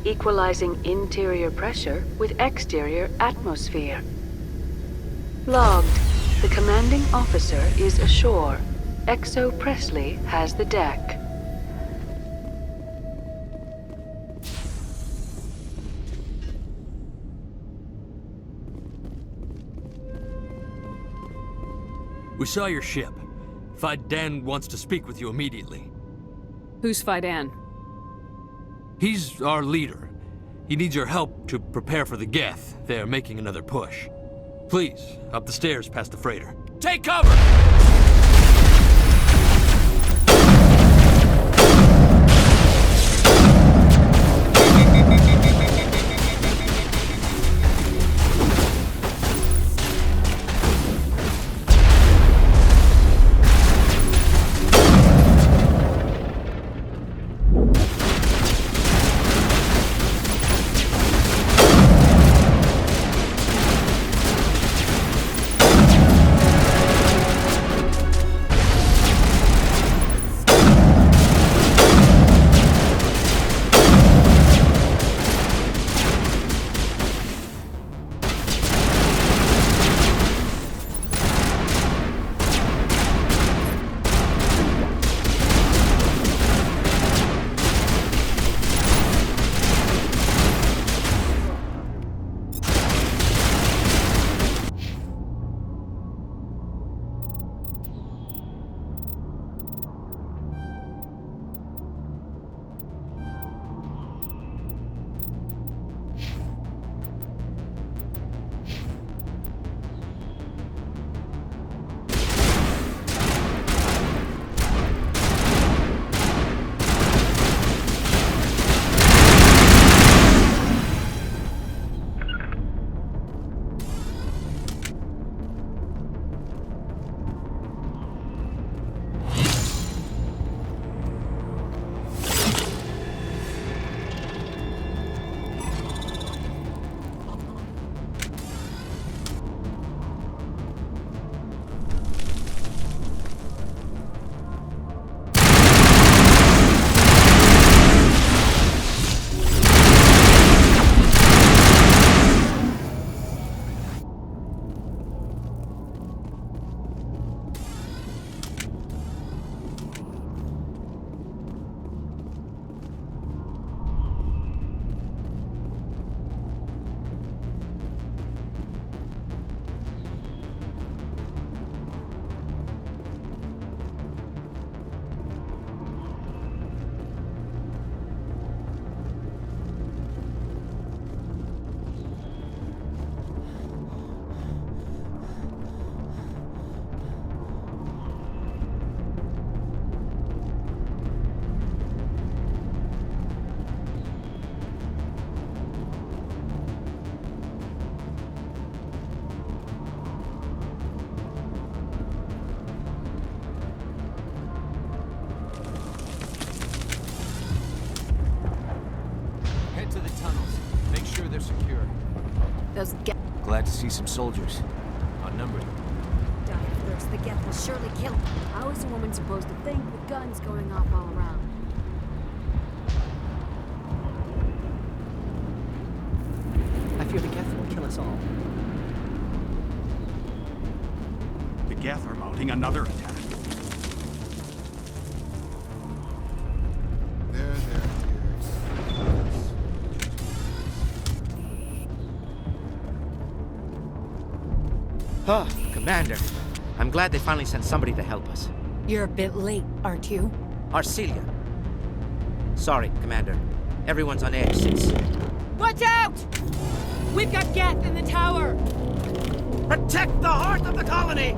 equalizing interior pressure with exterior atmosphere. Logged. The commanding officer is ashore. Exo Presley has the deck. We saw your ship. Fidan wants to speak with you immediately. Who's Fidan? He's our leader. He needs your help to prepare for the Geth. They're making another push. Please, up the stairs past the freighter. Take cover! Those Geth. Glad to see some soldiers. Outnumbered. Die of thirst, the Geth will surely kill him. How is a woman supposed to think with guns going off all around? I fear the Geth will kill us all. The Geth are mounting another attack. There, dears. Oh, Commander. I'm glad they finally sent somebody to help us. You're a bit late, aren't you? Arcelia. Sorry, Commander. Everyone's on edge since... Watch out! We've got Geth in the tower! Protect the heart of the colony!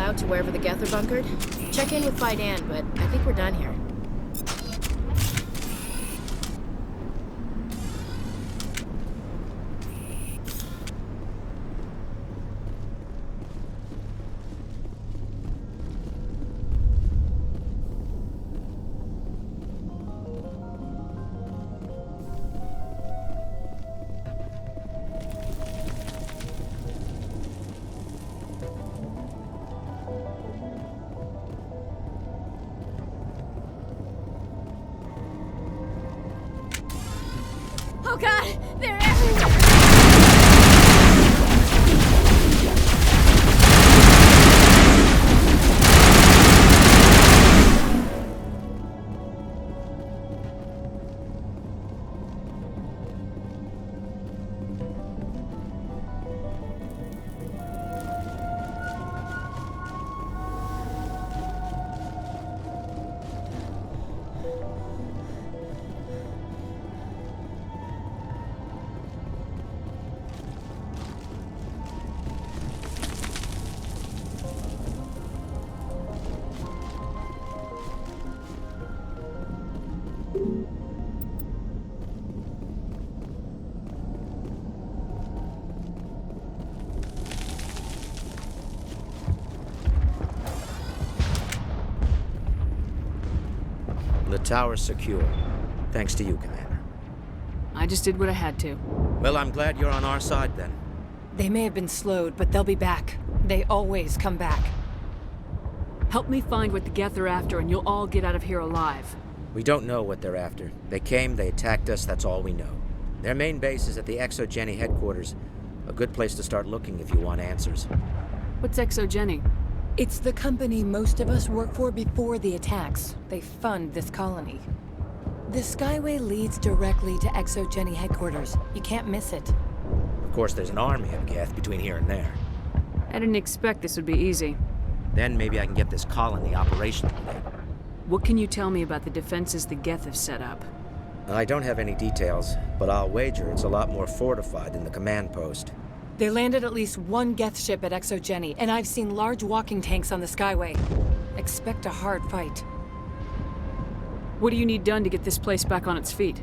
out to wherever the Geth are bunkered? Check in with Fidan, but I think we're done here. Oh god! They're everywhere! The tower's secure. Thanks to you, Commander. I just did what I had to. Well, I'm glad you're on our side, then. They may have been slowed, but they'll be back. They always come back. Help me find what the Geth are after, and you'll all get out of here alive. We don't know what they're after. They came, they attacked us, that's all we know. Their main base is at the ExoGeni headquarters. A good place to start looking if you want answers. What's ExoGeni? It's the company most of us work for before the attacks. They fund this colony. The Skyway leads directly to ExoGeni headquarters. You can't miss it. Of course, there's an army of Geth between here and there. I didn't expect this would be easy. Then maybe I can get this colony operational again. What can you tell me about the defenses the Geth have set up? I don't have any details, but I'll wager it's a lot more fortified than the command post. They landed at least one Geth ship at ExoGeni, and I've seen large walking tanks on the Skyway. Expect a hard fight. What do you need done to get this place back on its feet?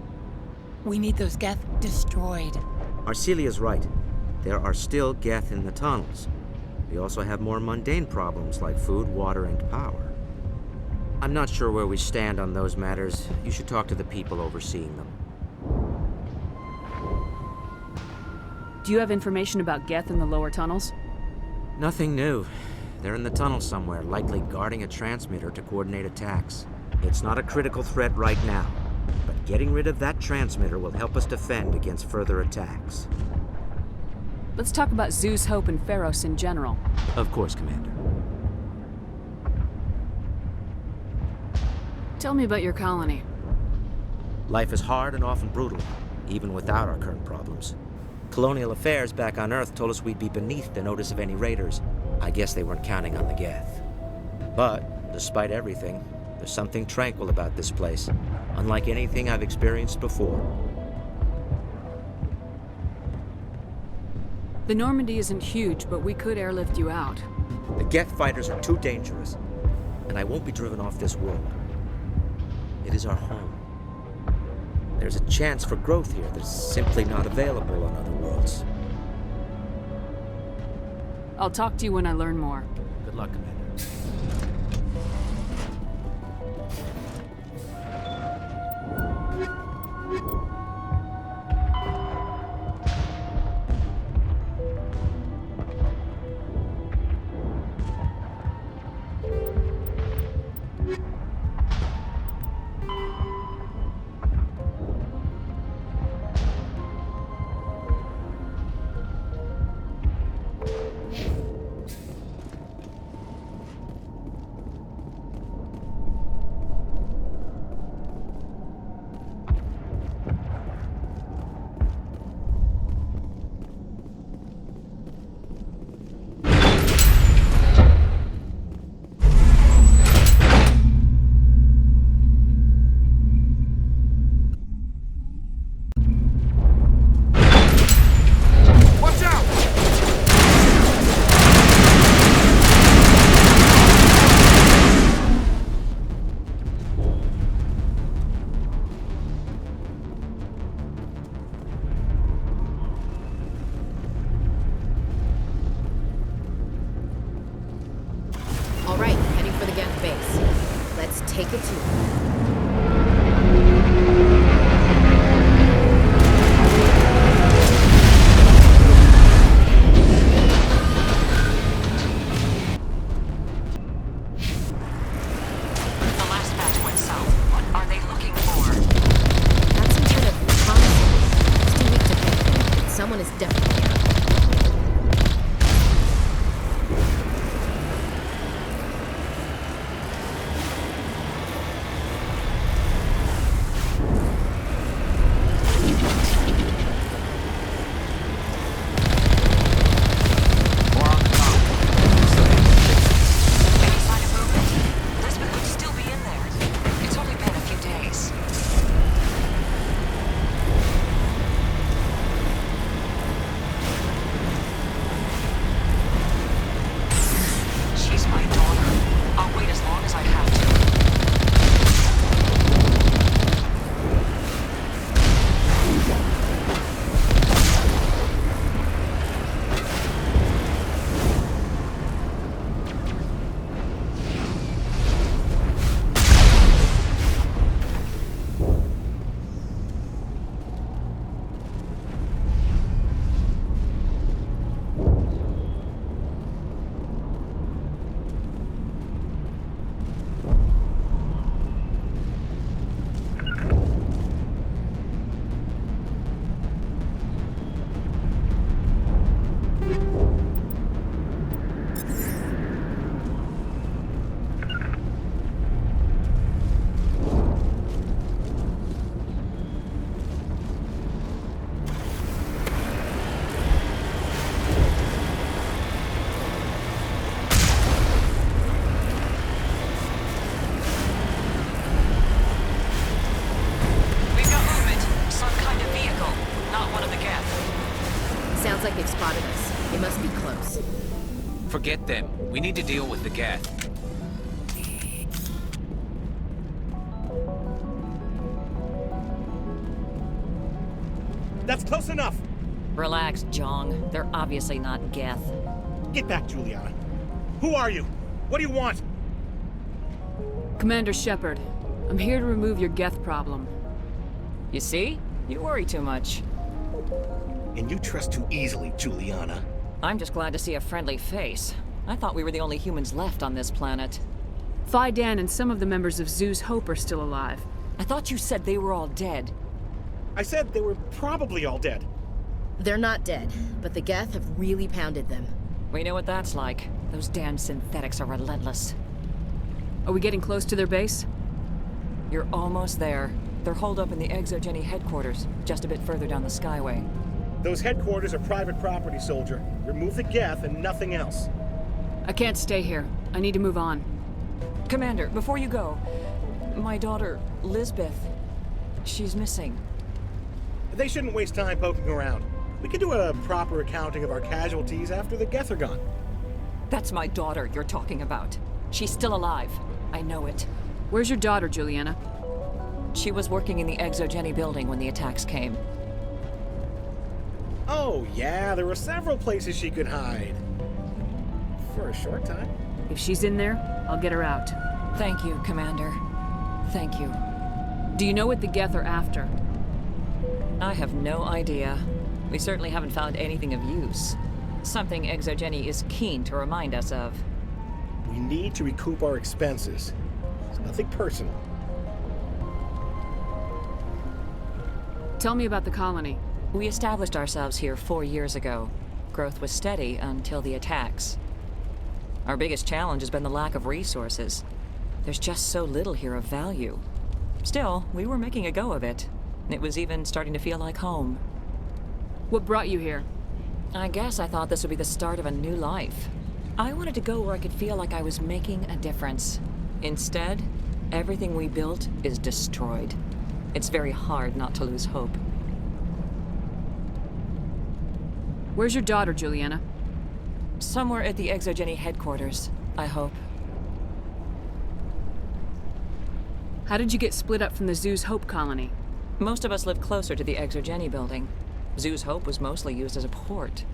We need those Geth destroyed. Arcelia's right. There are still Geth in the tunnels. We also have more mundane problems like food, water, and power. I'm not sure where we stand on those matters. You should talk to the people overseeing them. Do you have information about Geth in the lower tunnels? Nothing new. They're in the tunnel somewhere, likely guarding a transmitter to coordinate attacks. It's not a critical threat right now, but getting rid of that transmitter will help us defend against further attacks. Let's talk about Zeus, Hope, and Feros in general. Of course, Commander. Tell me about your colony. Life is hard and often brutal, even without our current problems. Colonial affairs back on Earth told us we'd be beneath the notice of any raiders. I guess they weren't counting on the Geth. But, despite everything, there's something tranquil about this place, unlike anything I've experienced before. The Normandy isn't huge, but we could airlift you out. The Geth fighters are too dangerous, and I won't be driven off this world. It is our home. There's a chance for growth here that's simply not available on other worlds. I'll talk to you when I learn more. Good luck, Commander. spotted us. They must be close. Forget them. We need to deal with the Geth. That's close enough! Relax, Jong. They're obviously not Geth. Get back, Juliana. Who are you? What do you want? Commander Shepard, I'm here to remove your Geth problem. You see? You worry too much. And you trust too easily, Juliana. I'm just glad to see a friendly face. I thought we were the only humans left on this planet. Dan and some of the members of Zoo's Hope are still alive. I thought you said they were all dead. I said they were probably all dead. They're not dead, but the Geth have really pounded them. We know what that's like. Those damn synthetics are relentless. Are we getting close to their base? You're almost there. They're holed up in the Exogeny headquarters, just a bit further down the Skyway. Those headquarters are private property, soldier. Remove the Geth and nothing else. I can't stay here. I need to move on. Commander, before you go, my daughter, Lisbeth, she's missing. They shouldn't waste time poking around. We can do a proper accounting of our casualties after the Geth are gone. That's my daughter you're talking about. She's still alive. I know it. Where's your daughter, Juliana? She was working in the Exogeny building when the attacks came. Oh, yeah, there were several places she could hide. For a short time. If she's in there, I'll get her out. Thank you, Commander. Thank you. Do you know what the Geth are after? I have no idea. We certainly haven't found anything of use. Something Exogeny is keen to remind us of. We need to recoup our expenses. It's nothing personal. Tell me about the colony. We established ourselves here 4 years ago. Growth was steady until the attacks. Our biggest challenge has been the lack of resources. There's just so little here of value. Still, we were making a go of it. It was even starting to feel like home. What brought you here? I guess I thought this would be the start of a new life. I wanted to go where I could feel like I was making a difference. Instead, everything we built is destroyed. It's very hard not to lose hope. Where's your daughter, Juliana? Somewhere at the Exogeny headquarters, I hope. How did you get split up from the Zoo's Hope colony? Most of us lived closer to the Exogeny building. Zoo's Hope was mostly used as a port.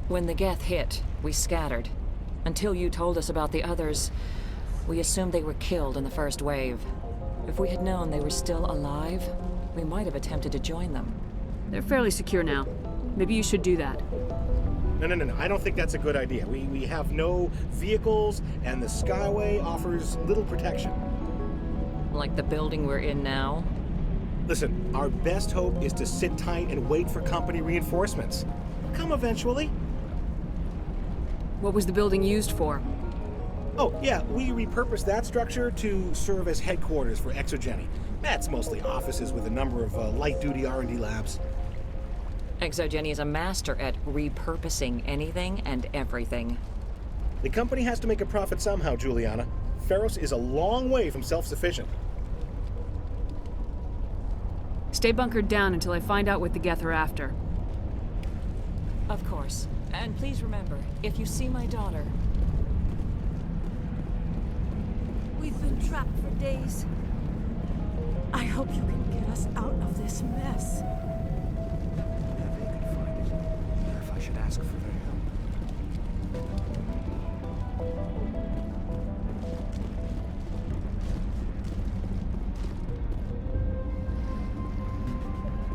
When the Geth hit, we scattered. Until you told us about the others, we assumed they were killed in the first wave. If we had known they were still alive, we might have attempted to join them. They're fairly secure now. Maybe you should do that. No. I don't think that's a good idea. We have no vehicles, and the Skyway offers little protection. Like the building we're in now? Listen, our best hope is to sit tight and wait for company reinforcements. They'll come eventually. What was the building used for? Oh, yeah, we repurposed that structure to serve as headquarters for Exogeny. That's mostly offices with a number of light-duty R&D labs. Exogeny is a master at repurposing anything and everything. The company has to make a profit somehow, Juliana. Feros is a long way from self-sufficient. Stay bunkered down until I find out what the Geth are after. Of course. And please remember, if you see my daughter... We've been trapped for days. I hope you can get us out of this mess. If they could find it, or if I should ask for their help.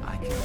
I can't.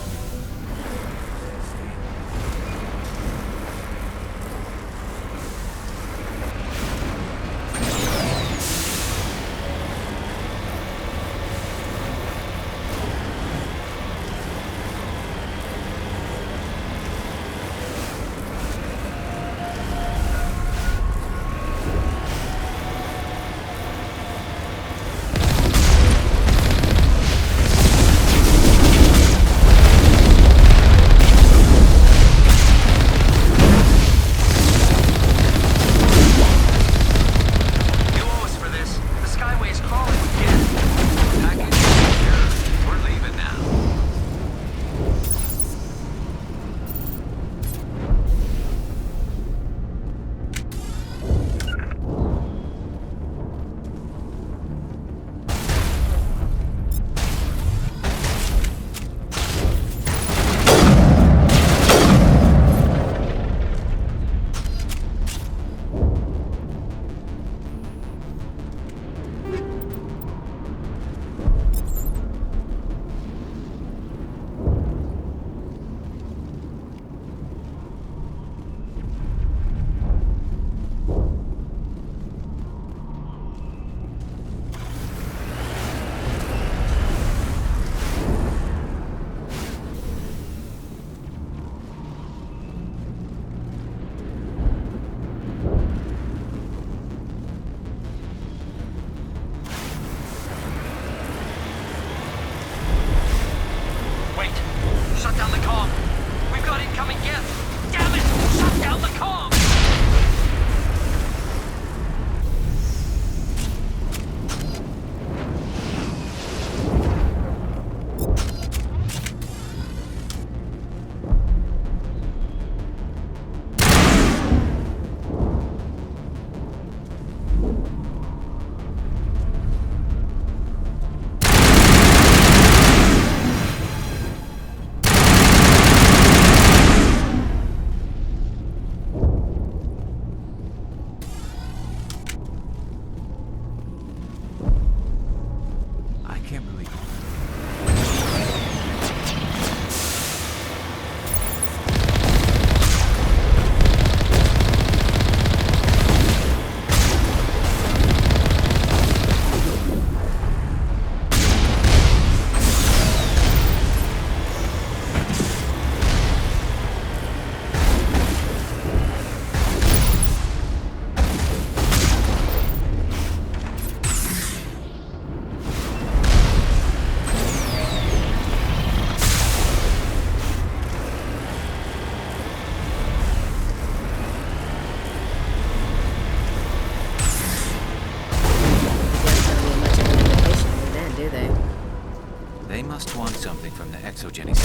ExoGeni's.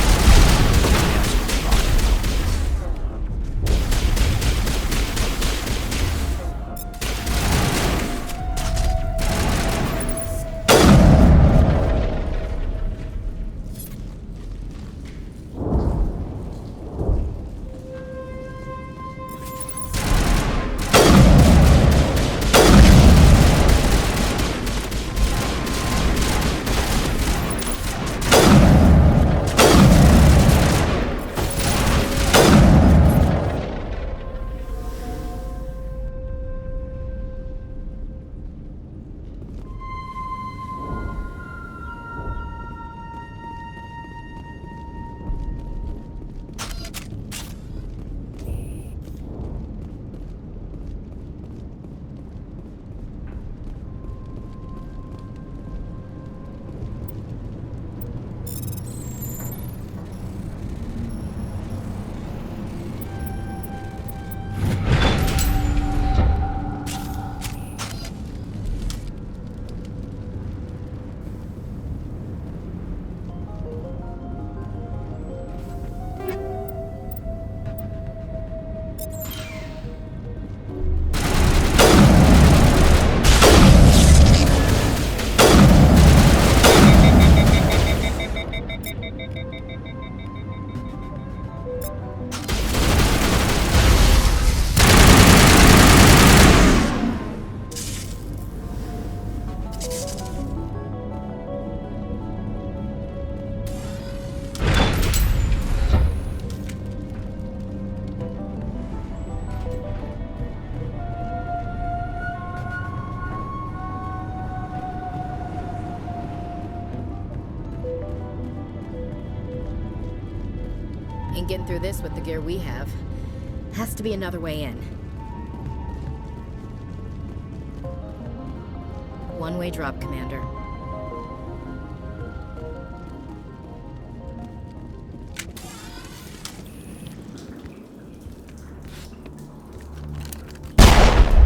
Ain't getting through this with the gear we have. Has to be another way in. One-way drop, Commander.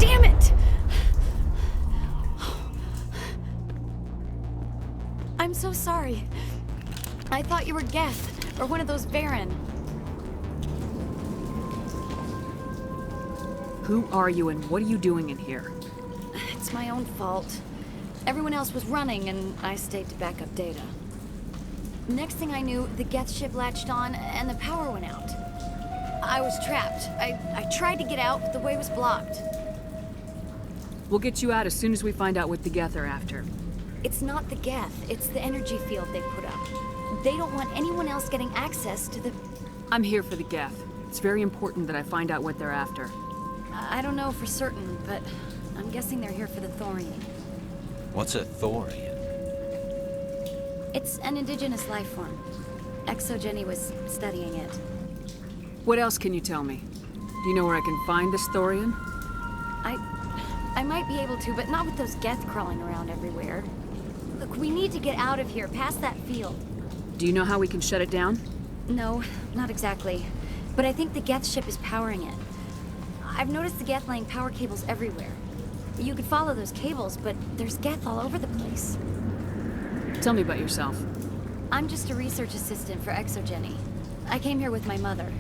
Damn it! I'm so sorry. I thought you were Geth, or one of those Baron. Who are you and what are you doing in here? It's my own fault. Everyone else was running, and I stayed to back up data. Next thing I knew, the Geth ship latched on, and the power went out. I was trapped. I tried to get out, but the way was blocked. We'll get you out as soon as we find out what the Geth are after. It's not the Geth, it's the energy field they put up. They don't want anyone else getting access to the... I'm here for the Geth. It's very important that I find out what they're after. I don't know for certain, but I'm guessing they're here for the Thorian. What's a Thorian? It's an indigenous life form. ExoGeni was studying it. What else can you tell me? Do you know where I can find this Thorian? I might be able to, but not with those Geth crawling around everywhere. Look, we need to get out of here, past that field. Do you know how we can shut it down? No, not exactly. But I think the Geth ship is powering it. I've noticed the Geth laying power cables everywhere. You could follow those cables, but there's Geth all over the place. Tell me about yourself. I'm just a research assistant for ExoGeni. I came here with my mother.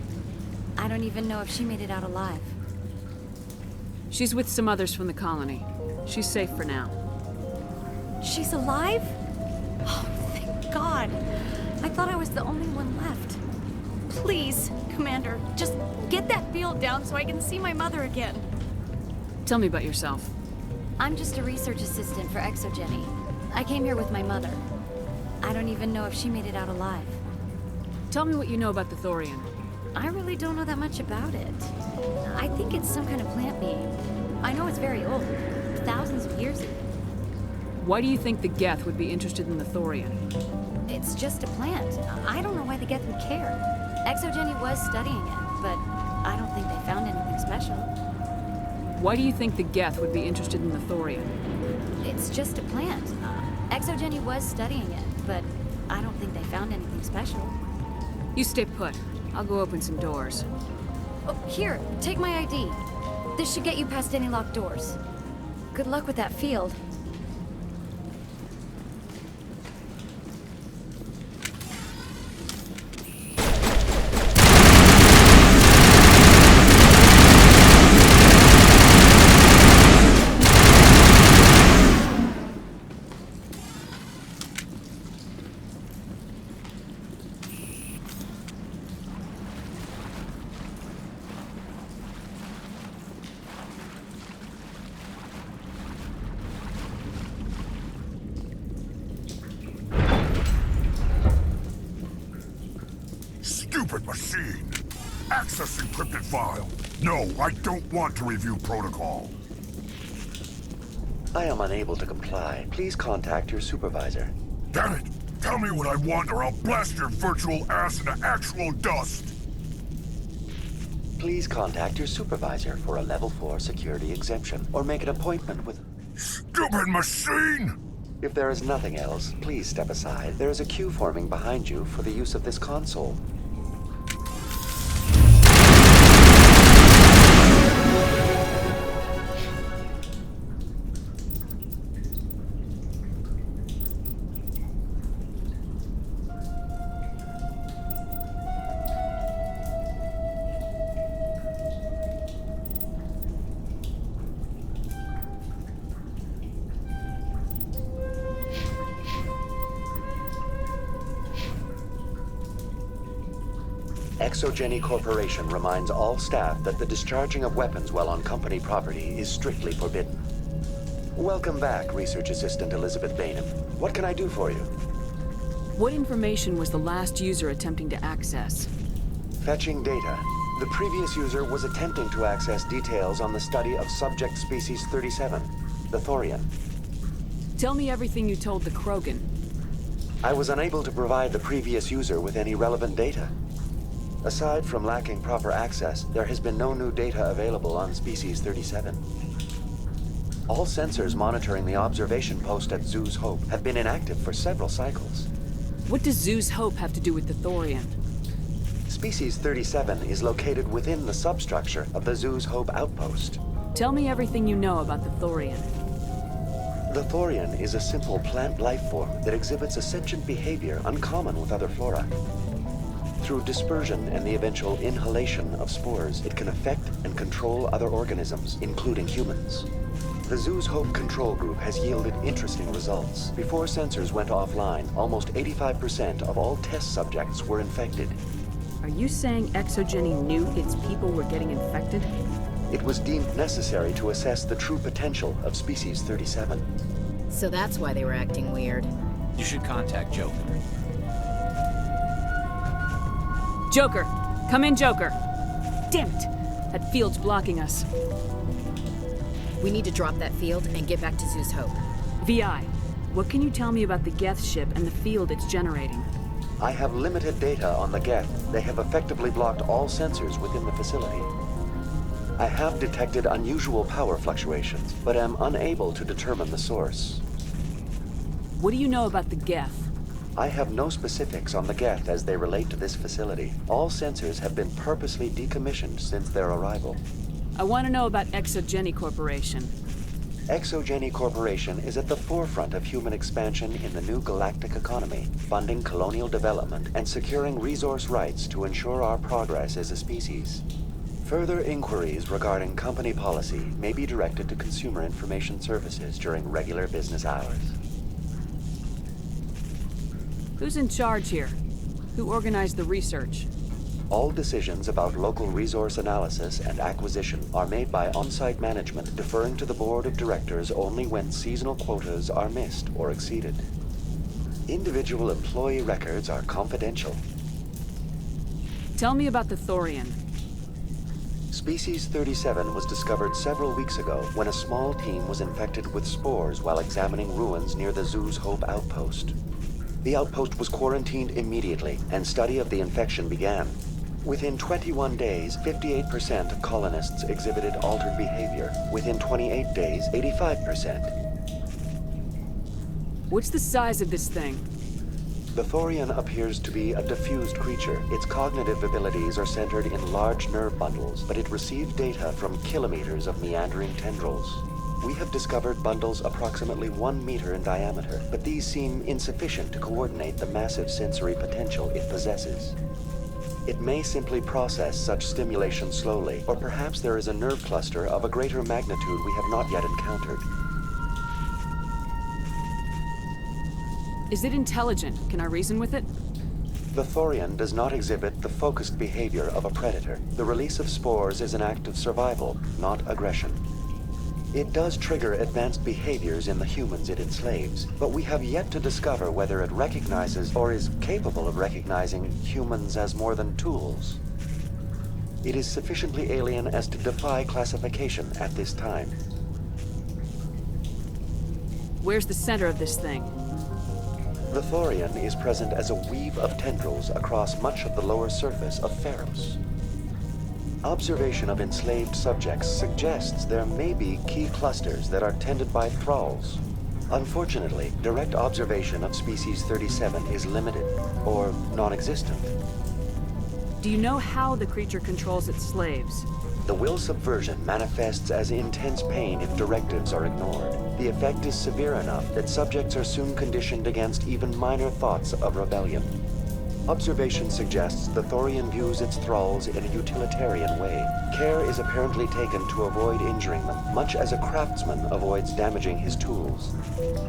I don't even know if she made it out alive. She's with some others from the colony. She's safe for now. She's alive? Oh, thank God. I thought I was the only one left. Please, Commander, just get that field down so I can see my mother again. Tell me about yourself. I'm just a research assistant for ExoGeni. I came here with my mother. I don't even know if she made it out alive. Tell me what you know about the Thorian. I really don't know that much about it. I think it's some kind of plant being. I know it's very old, thousands of years ago. Why do you think the Geth would be interested in the Thorian? It's just a plant. I don't know why the Geth would care. ExoGeni was studying it, but I don't think they found anything special. Why do you think the Geth would be interested in the Thorian? It's just a plant. ExoGeni was studying it, but I don't think they found anything special. You stay put. I'll go open some doors. Oh, here, take my ID. This should get you past any locked doors. Good luck with that field. file. No, I don't want to review protocol. I am unable to comply. Please contact your supervisor. Damn it! Tell me what I want or I'll blast your virtual ass into actual dust! Please contact your supervisor for a level 4 security exemption, or make an appointment with... Stupid machine! If there is nothing else, please step aside. There is a queue forming behind you for the use of this console. Exogeny Corporation reminds all staff that the discharging of weapons while on company property is strictly forbidden. Welcome back, Research Assistant Elizabeth Bainham. What can I do for you? What information was the last user attempting to access? Fetching data. The previous user was attempting to access details on the study of subject species 37, the Thorian. Tell me everything you told the Krogan. I was unable to provide the previous user with any relevant data. Aside from lacking proper access, there has been no new data available on Species 37. All sensors monitoring the observation post at Zoo's Hope have been inactive for several cycles. What does Zoo's Hope have to do with the Thorian? Species 37 is located within the substructure of the Zoo's Hope outpost. Tell me everything you know about the Thorian. The Thorian is a simple plant life form that exhibits a sentient behavior uncommon with other flora. Through dispersion and the eventual inhalation of spores, it can affect and control other organisms, including humans. The Zoo's Hope control group has yielded interesting results. Before sensors went offline, almost 85% of all test subjects were infected. Are you saying Exogeny knew its people were getting infected? It was deemed necessary to assess the true potential of Species 37. So that's why they were acting weird. You should contact Joker. Joker! Come in, Joker! Damn it! That field's blocking us. We need to drop that field and get back to Zoo's Hope. VI, what can you tell me about the Geth ship and the field it's generating? I have limited data on the Geth. They have effectively blocked all sensors within the facility. I have detected unusual power fluctuations, but am unable to determine the source. What do you know about the Geth? I have no specifics on the Geth as they relate to this facility. All sensors have been purposely decommissioned since their arrival. I want to know about Exogeny Corporation. Exogeny Corporation is at the forefront of human expansion in the new galactic economy, funding colonial development and securing resource rights to ensure our progress as a species. Further inquiries regarding company policy may be directed to Consumer Information Services during regular business hours. Who's in charge here? Who organized the research? All decisions about local resource analysis and acquisition are made by on-site management, deferring to the board of directors only when seasonal quotas are missed or exceeded. Individual employee records are confidential. Tell me about the Thorian. Species 37 was discovered several weeks ago when a small team was infected with spores while examining ruins near the Zoo's Hope outpost. The outpost was quarantined immediately, and study of the infection began. Within 21 days, 58% of colonists exhibited altered behavior. Within 28 days, 85%. What's the size of this thing? The Thorian appears to be a diffused creature. Its cognitive abilities are centered in large nerve bundles, but it receives data from kilometers of meandering tendrils. We have discovered bundles approximately 1 meter in diameter, but these seem insufficient to coordinate the massive sensory potential it possesses. It may simply process such stimulation slowly, or perhaps there is a nerve cluster of a greater magnitude we have not yet encountered. Is it intelligent? Can I reason with it? The Thorian does not exhibit the focused behavior of a predator. The release of spores is an act of survival, not aggression. It does trigger advanced behaviors in the humans it enslaves, but we have yet to discover whether it recognizes or is capable of recognizing humans as more than tools. It is sufficiently alien as to defy classification at this time. Where's the center of this thing? The Thorian is present as a weave of tendrils across much of the lower surface of Feros. Observation of enslaved subjects suggests there may be key clusters that are tended by thralls. Unfortunately, direct observation of species 37 is limited, or non-existent. Do you know how the creature controls its slaves? The will subversion manifests as intense pain if directives are ignored. The effect is severe enough that subjects are soon conditioned against even minor thoughts of rebellion. Observation suggests the Thorian views its thralls in a utilitarian way. Care is apparently taken to avoid injuring them, much as a craftsman avoids damaging his tools.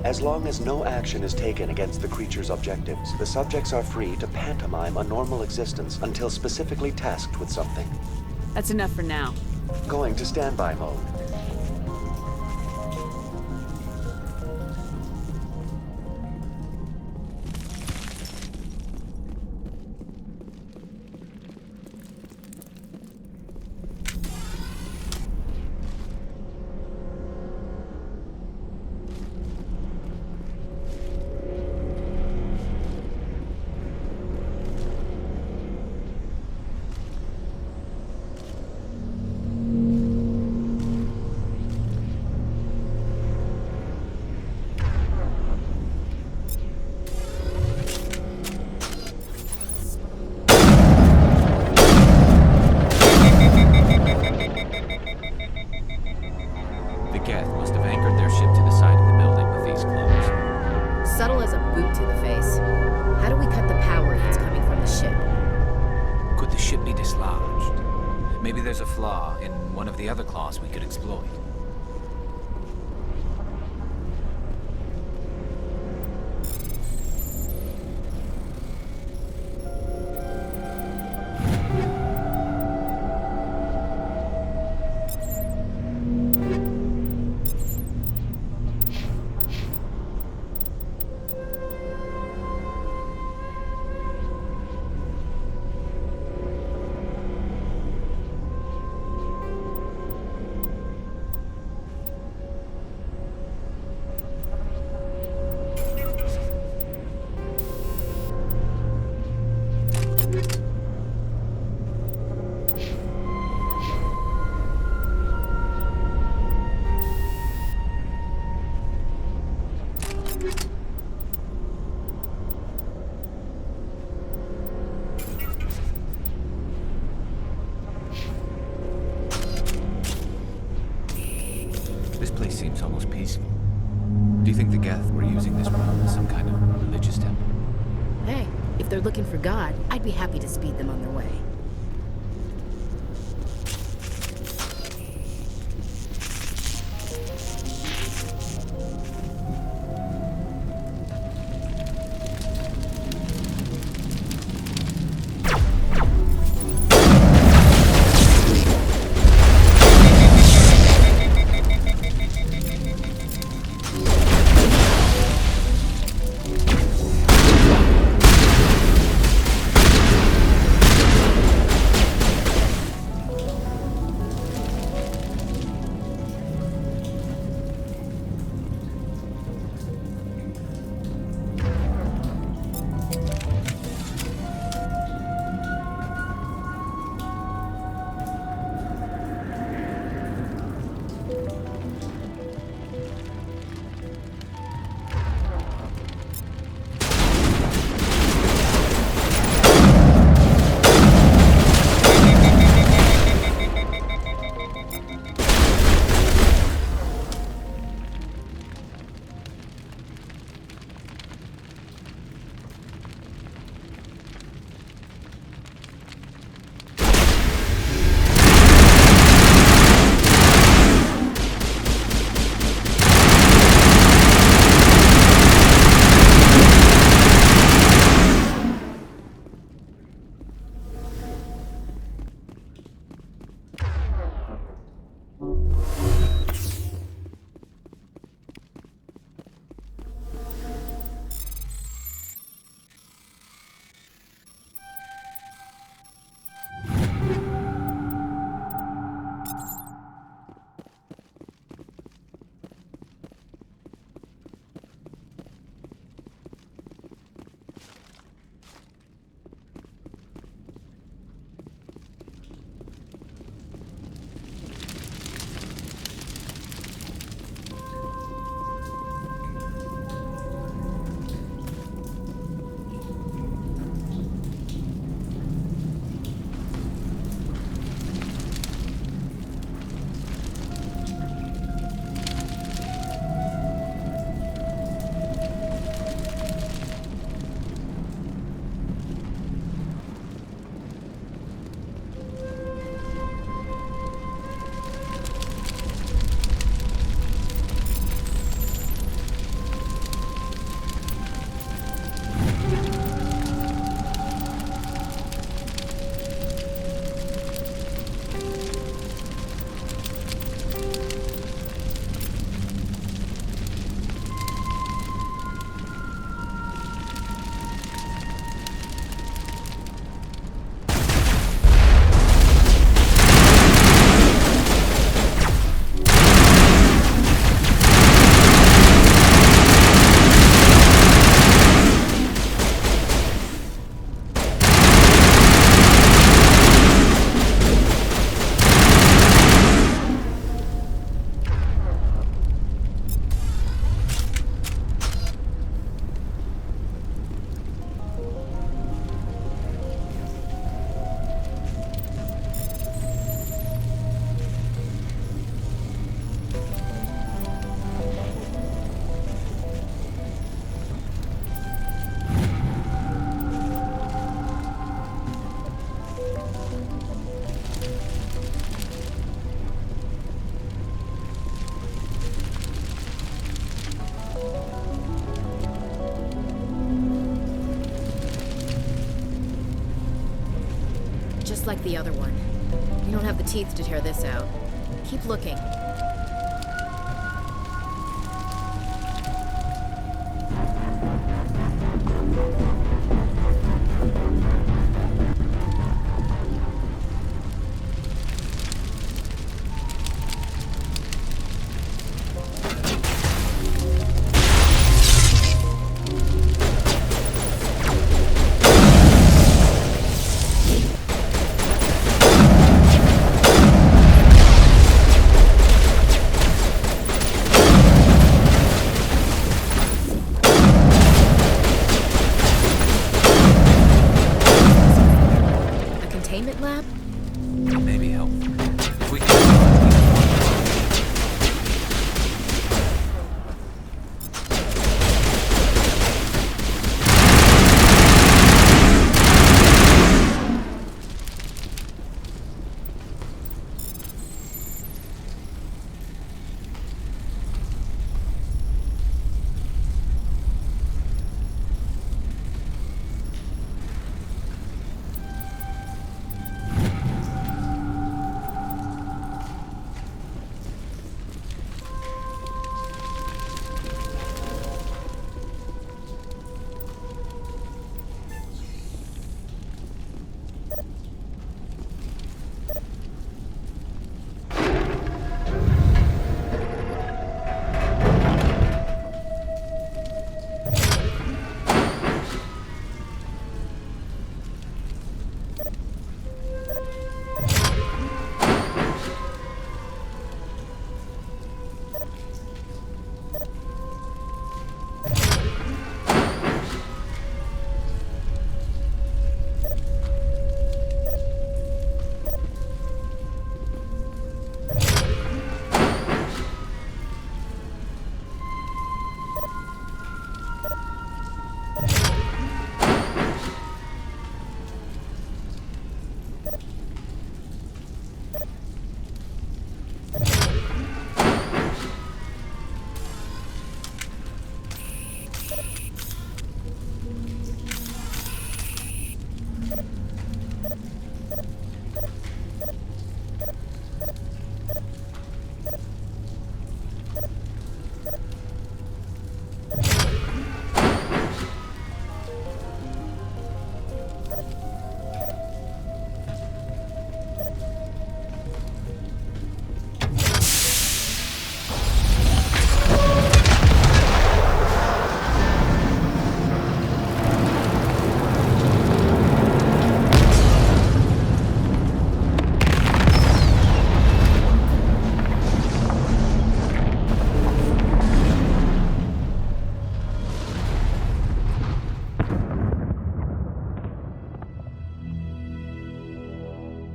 As long as no action is taken against the creature's objectives, the subjects are free to pantomime a normal existence until specifically tasked with something. That's enough for now. Going to standby mode. The Geth must have anchored their ship to the side of the building with these claws. Subtle as a boot to the face. How do we cut the power if it's coming from the ship? Could the ship be dislodged? Maybe there's a flaw in one of the other claws we could exploit. This place seems almost peaceful. Do you think the Geth were using this realm as some kind of religious temple? Hey, if they're looking for God, I'd be happy to speed them on their way. just like the other one. You don't have the teeth to tear this out. Keep looking.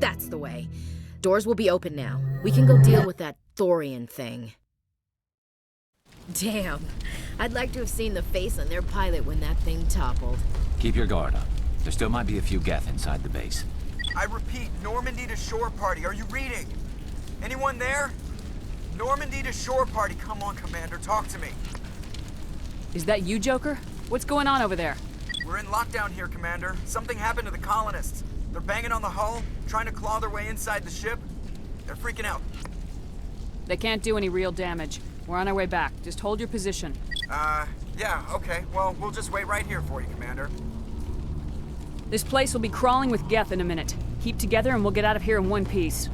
That's the way. Doors will be open now. We can go deal with that Thorian thing. Damn. I'd like to have seen the face on their pilot when that thing toppled. Keep your guard up. There still might be a few Geth inside the base. I repeat, Normandy to shore party. Are you reading? Anyone there? Normandy to shore party. Come on, Commander. Talk to me. Is that you, Joker? What's going on over there? We're in lockdown here, Commander. Something happened to the colonists. They're banging on the hull, trying to claw their way inside the ship. They're freaking out. They can't do any real damage. We're on our way back. Just hold your position. Yeah, okay. Well, we'll just wait right here for you, Commander. This place will be crawling with Geth in a minute. Keep together and we'll get out of here in one piece.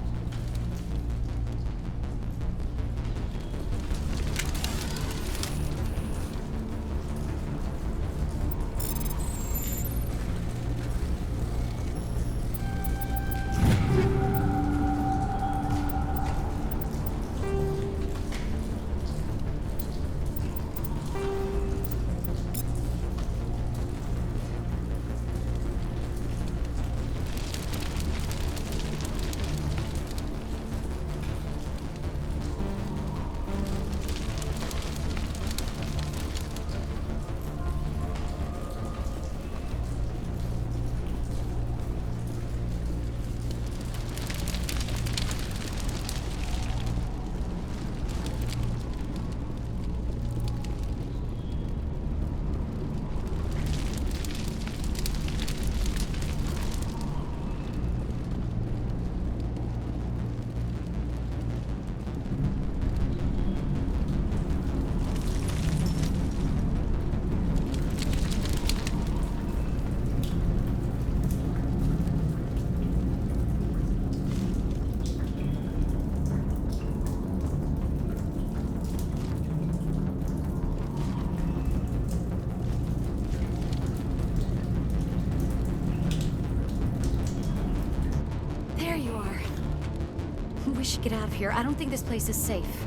should get out of here. I don't think this place is safe.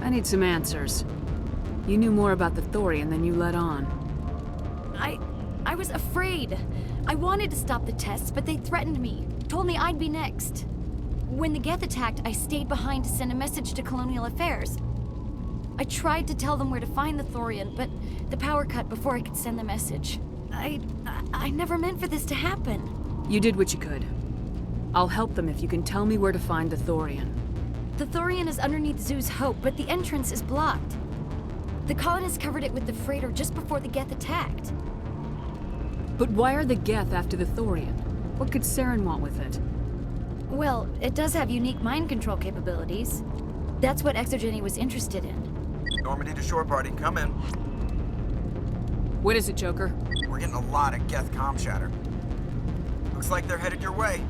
I need some answers. You knew more about the Thorian than you let on. I was afraid. I wanted to stop the tests, but they threatened me. Told me I'd be next. When the Geth attacked, I stayed behind to send a message to Colonial Affairs. I tried to tell them where to find the Thorian, but the power cut before I could send the message. I never meant for this to happen. You did what you could. I'll help them if you can tell me where to find the Thorian. The Thorian is underneath Zoo's Hope, but the entrance is blocked. The colonists covered it with the freighter just before the Geth attacked. But why are the Geth after the Thorian? What could Saren want with it? Well, it does have unique mind control capabilities. That's what Exogeny was interested in. Normandy to shore party, come in. What is it, Joker? We're getting a lot of Geth comm chatter. Looks like they're headed your way.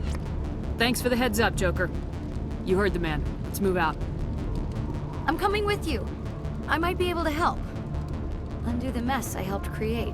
Thanks for the heads up, Joker. You heard the man. Let's move out. I'm coming with you. I might be able to help. Undo the mess I helped create.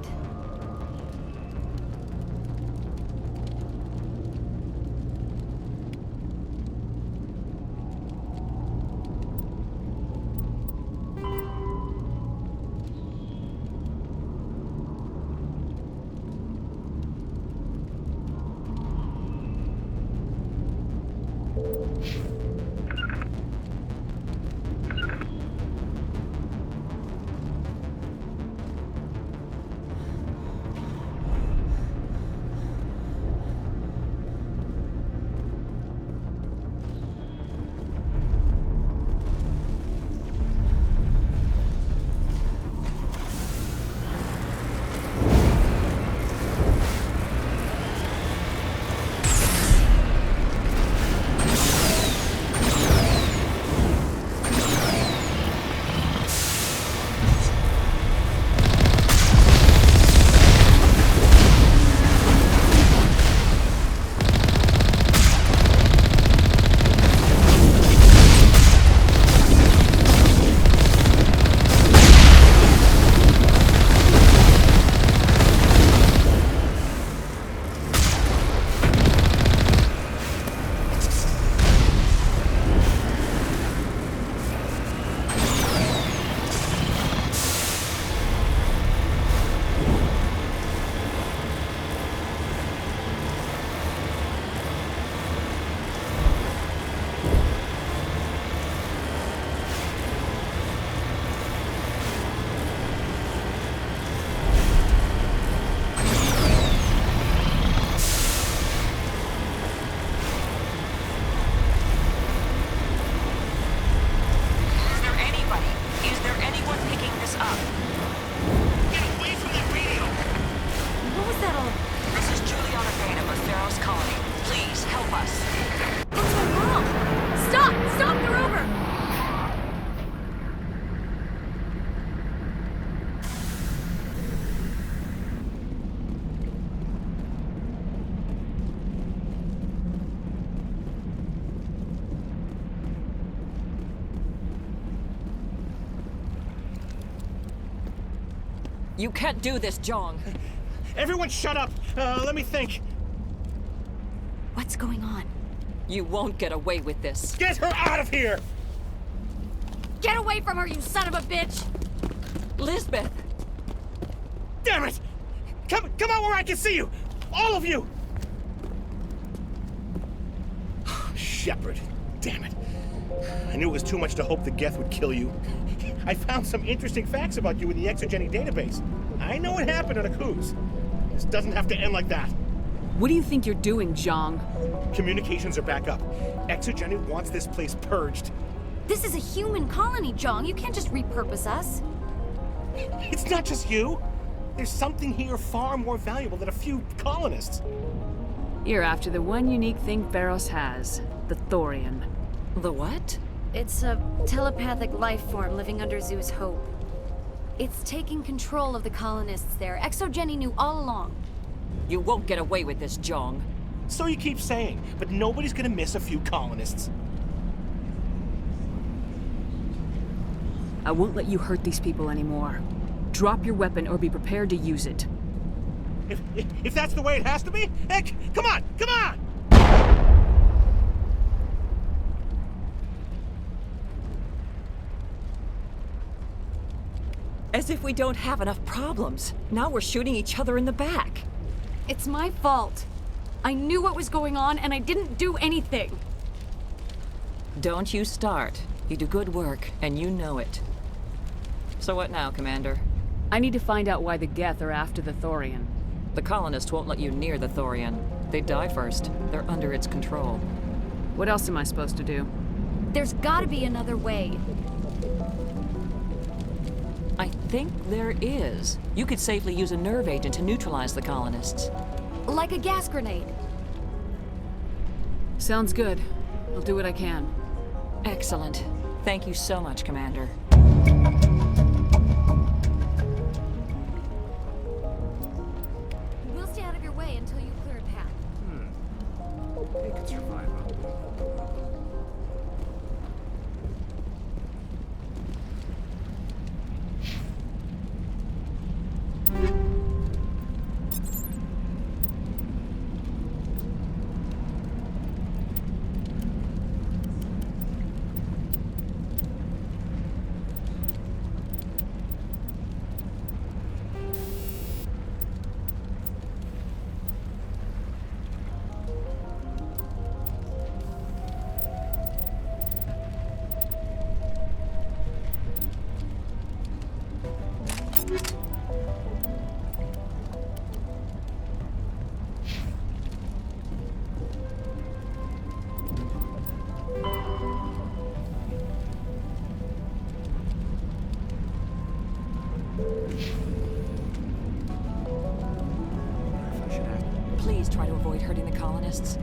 You can't do this, Jong. Everyone shut up! Let me think. What's going on? You won't get away with this. Get her out of here! Get away from her, you son of a bitch! Lisbeth! Damn it! Come out where I can see you! All of you! Shepard. Damn it. I knew it was too much to hope the Geth would kill you. I found some interesting facts about you in the Exogeny database. I know it happened on a cruise. This doesn't have to end like that. What do you think you're doing, Jong? Communications are back up. Exogeny wants this place purged. This is a human colony, Jong. You can't just repurpose us. It's not just you. There's something here far more valuable than a few colonists. You're after the one unique thing Feros has, the Thorian. The what? It's a telepathic life form living under Zoo's Hope. It's taking control of the colonists there. Exogeny knew all along. You won't get away with this, Jong. So you keep saying, but nobody's gonna miss a few colonists. I won't let you hurt these people anymore. Drop your weapon or be prepared to use it. If that's the way it has to be, heck, come on! As if we don't have enough problems. Now we're shooting each other in the back. It's my fault. I knew what was going on and I didn't do anything. Don't you start. You do good work, and you know it. So what now, Commander? I need to find out why the Geth are after the Thorian. The colonists won't let you near the Thorian. They die first. They're under its control. What else am I supposed to do? There's gotta be another way. I think there is. You could safely use a nerve agent to neutralize the colonists. Like a gas grenade. Sounds good. I'll do what I can. Excellent. Thank you so much, Commander. We'll stay out of your way until you clear a path. They can survive out there. Please try to avoid hurting the colonists.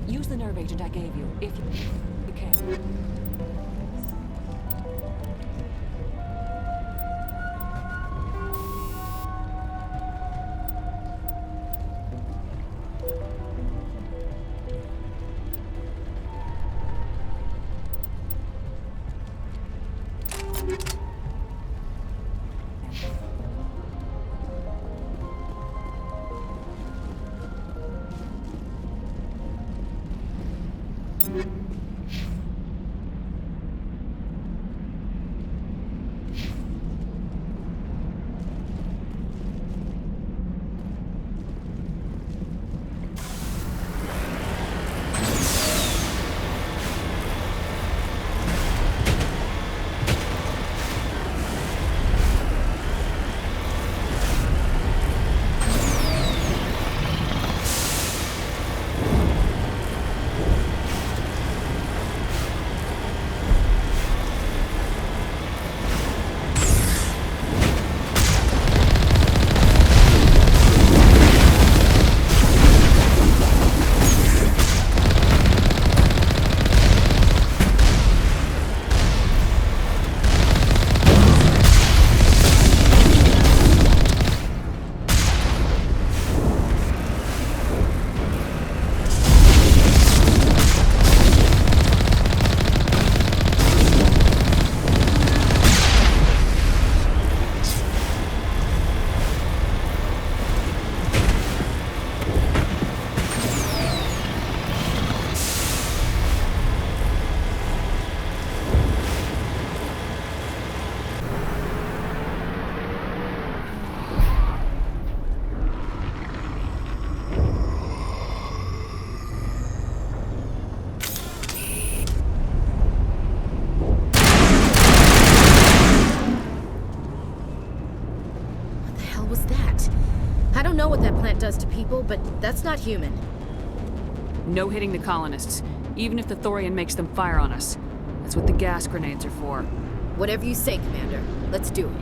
Use the nerve agent I gave you, if you can. Does to people, but that's not human. No hitting the colonists, even if the Thorian makes them fire on us. That's what the gas grenades are for. Whatever you say, Commander. Let's do it.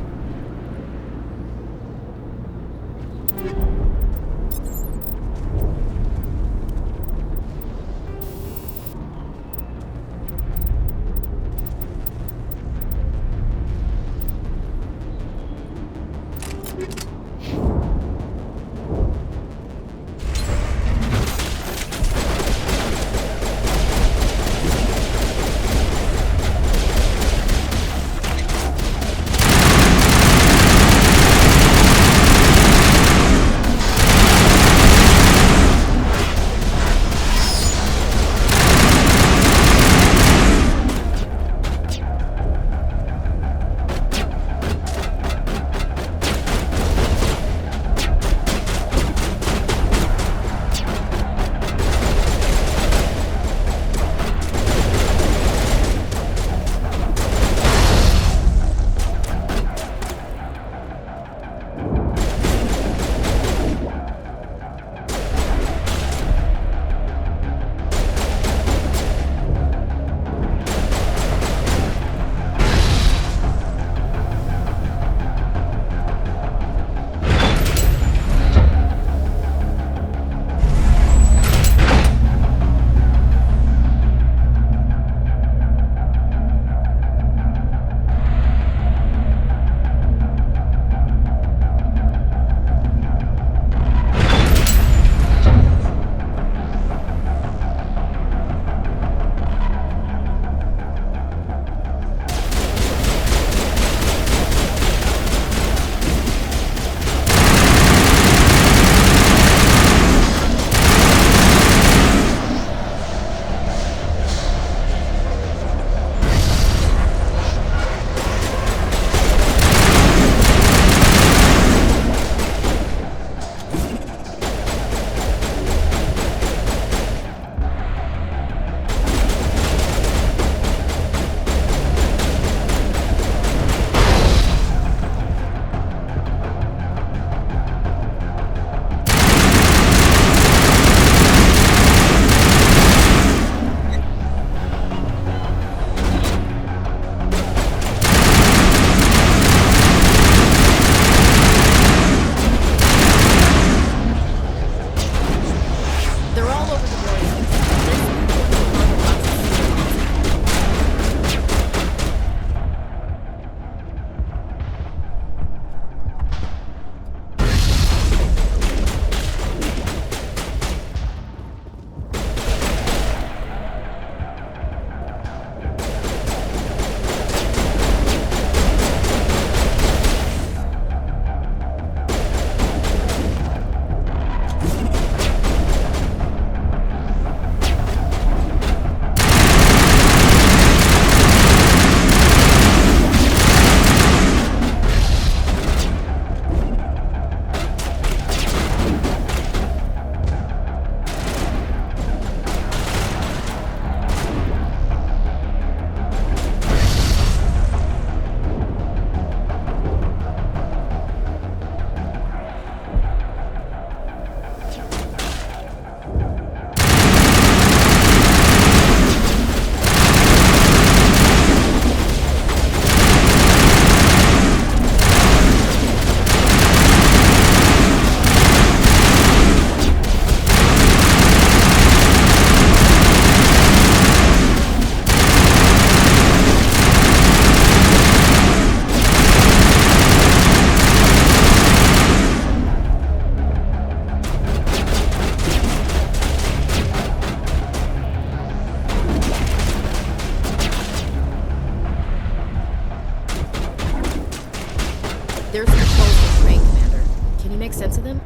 There's controls for Terrain Commander. Can you make sense of them?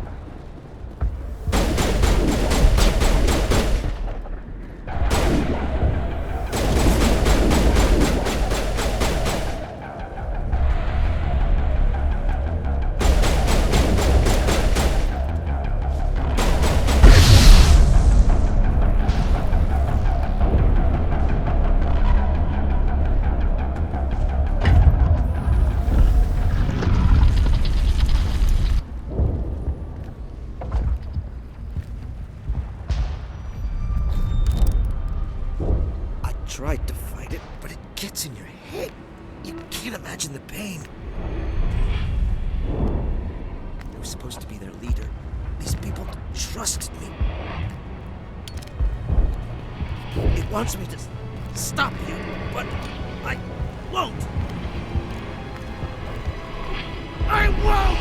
Tried to fight it, but it gets in your head. You can't imagine the pain. I was supposed to be their leader. These people trusted me. It wants me to stop you, but I won't. I won't!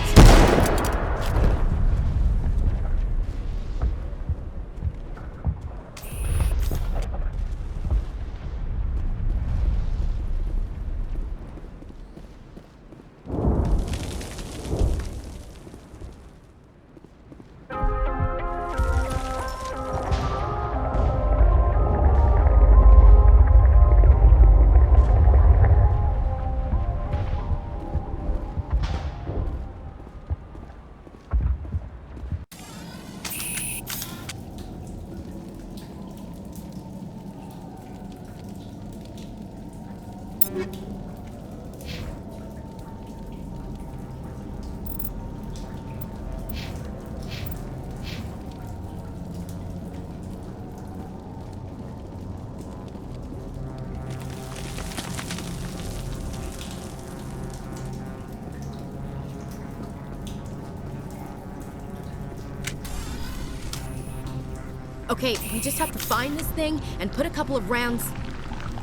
Okay, we just have to find this thing and put a couple of rounds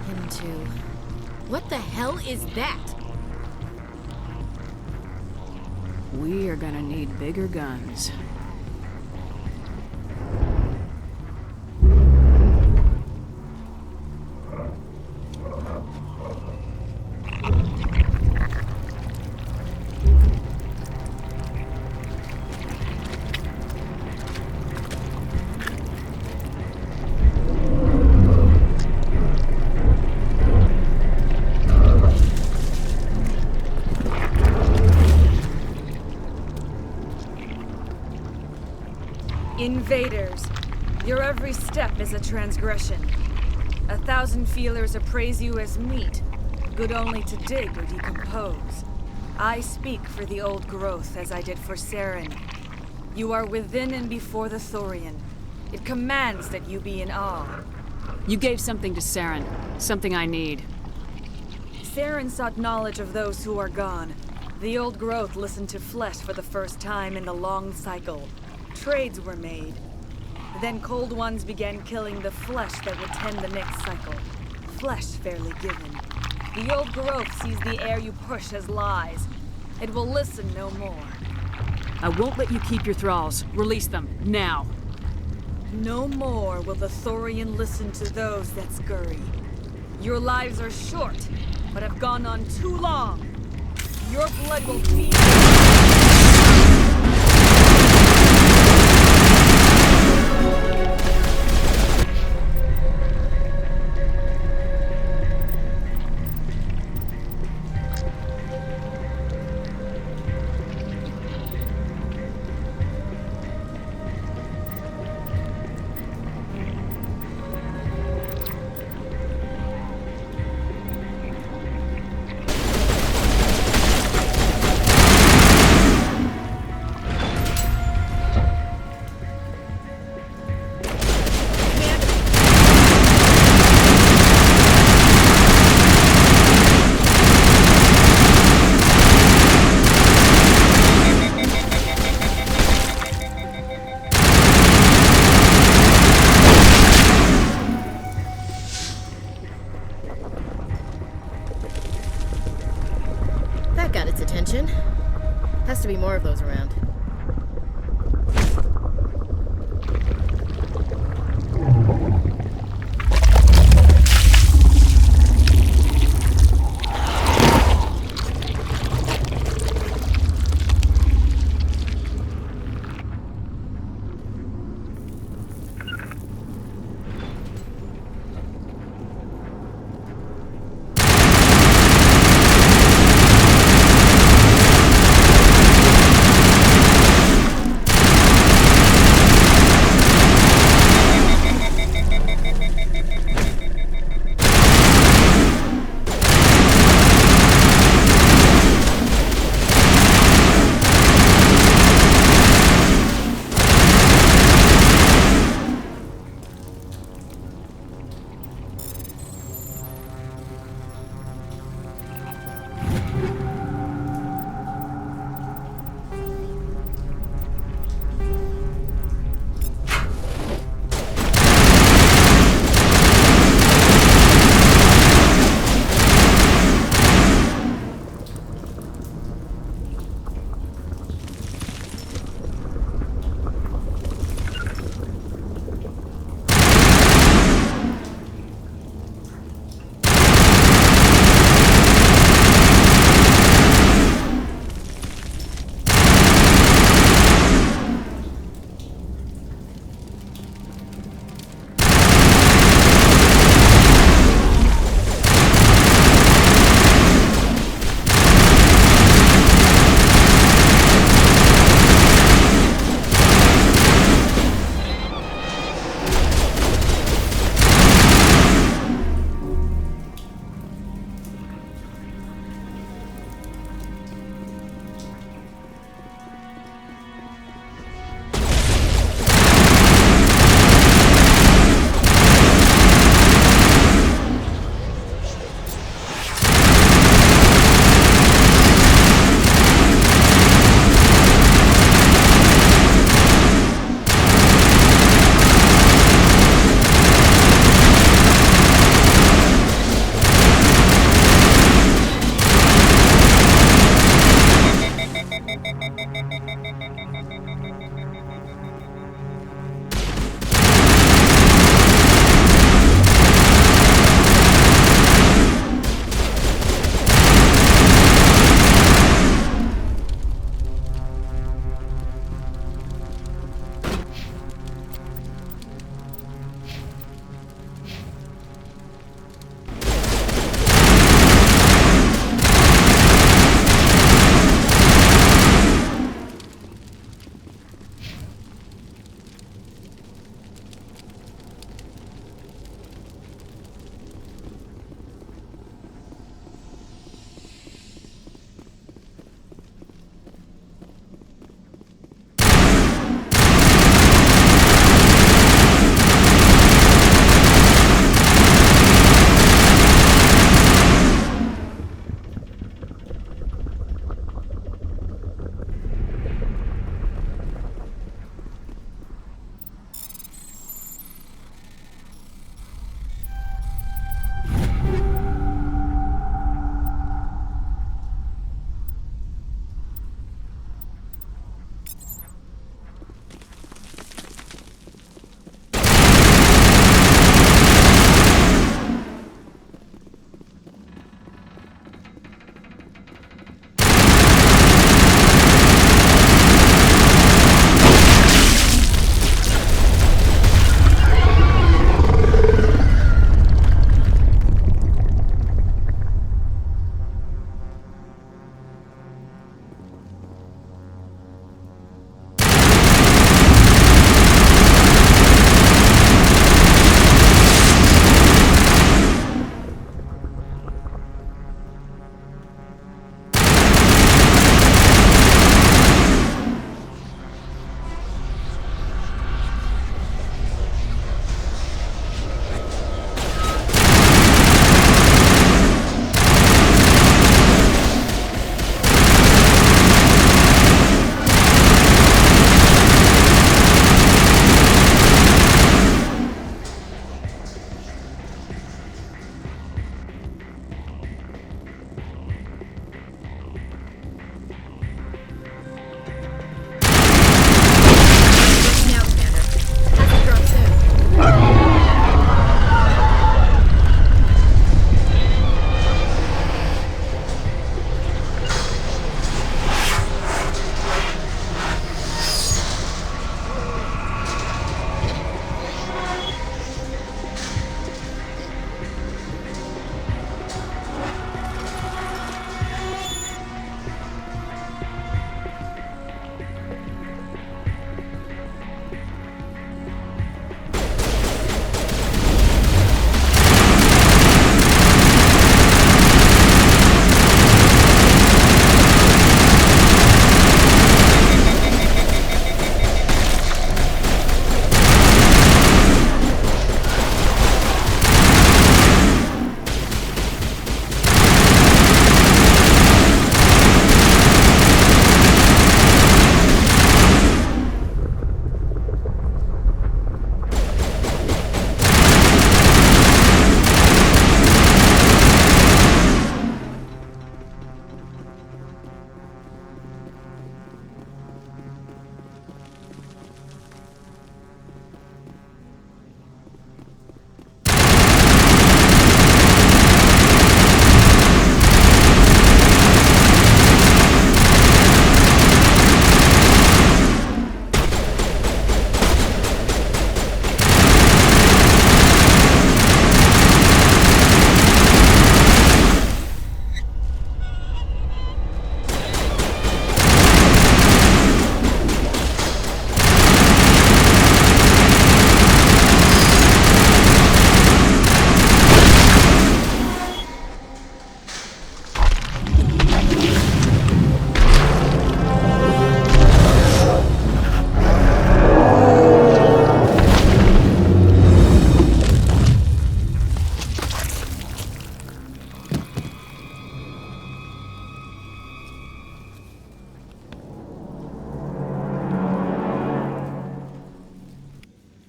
into... What the hell is that? We are gonna need bigger guns. Invaders, your every step is a transgression. 1,000 feelers appraise you as meat, good only to dig or decompose. I speak for the old growth as I did for Saren. You are within and before the Thorian. It commands that you be in awe. You gave something to Saren, something I need. Saren sought knowledge of those who are gone. The old growth listened to flesh for the first time in the long cycle. Trades were made. Then cold ones began killing the flesh that would tend the next cycle. Flesh fairly given. The old growth sees the air you push as lies. It will listen no more. I won't let you keep your thralls. Release them, now. No more will the Thorian listen to those that scurry. Your lives are short, but have gone on too long. Your blood will feed. Got its attention. Has to be more of those around.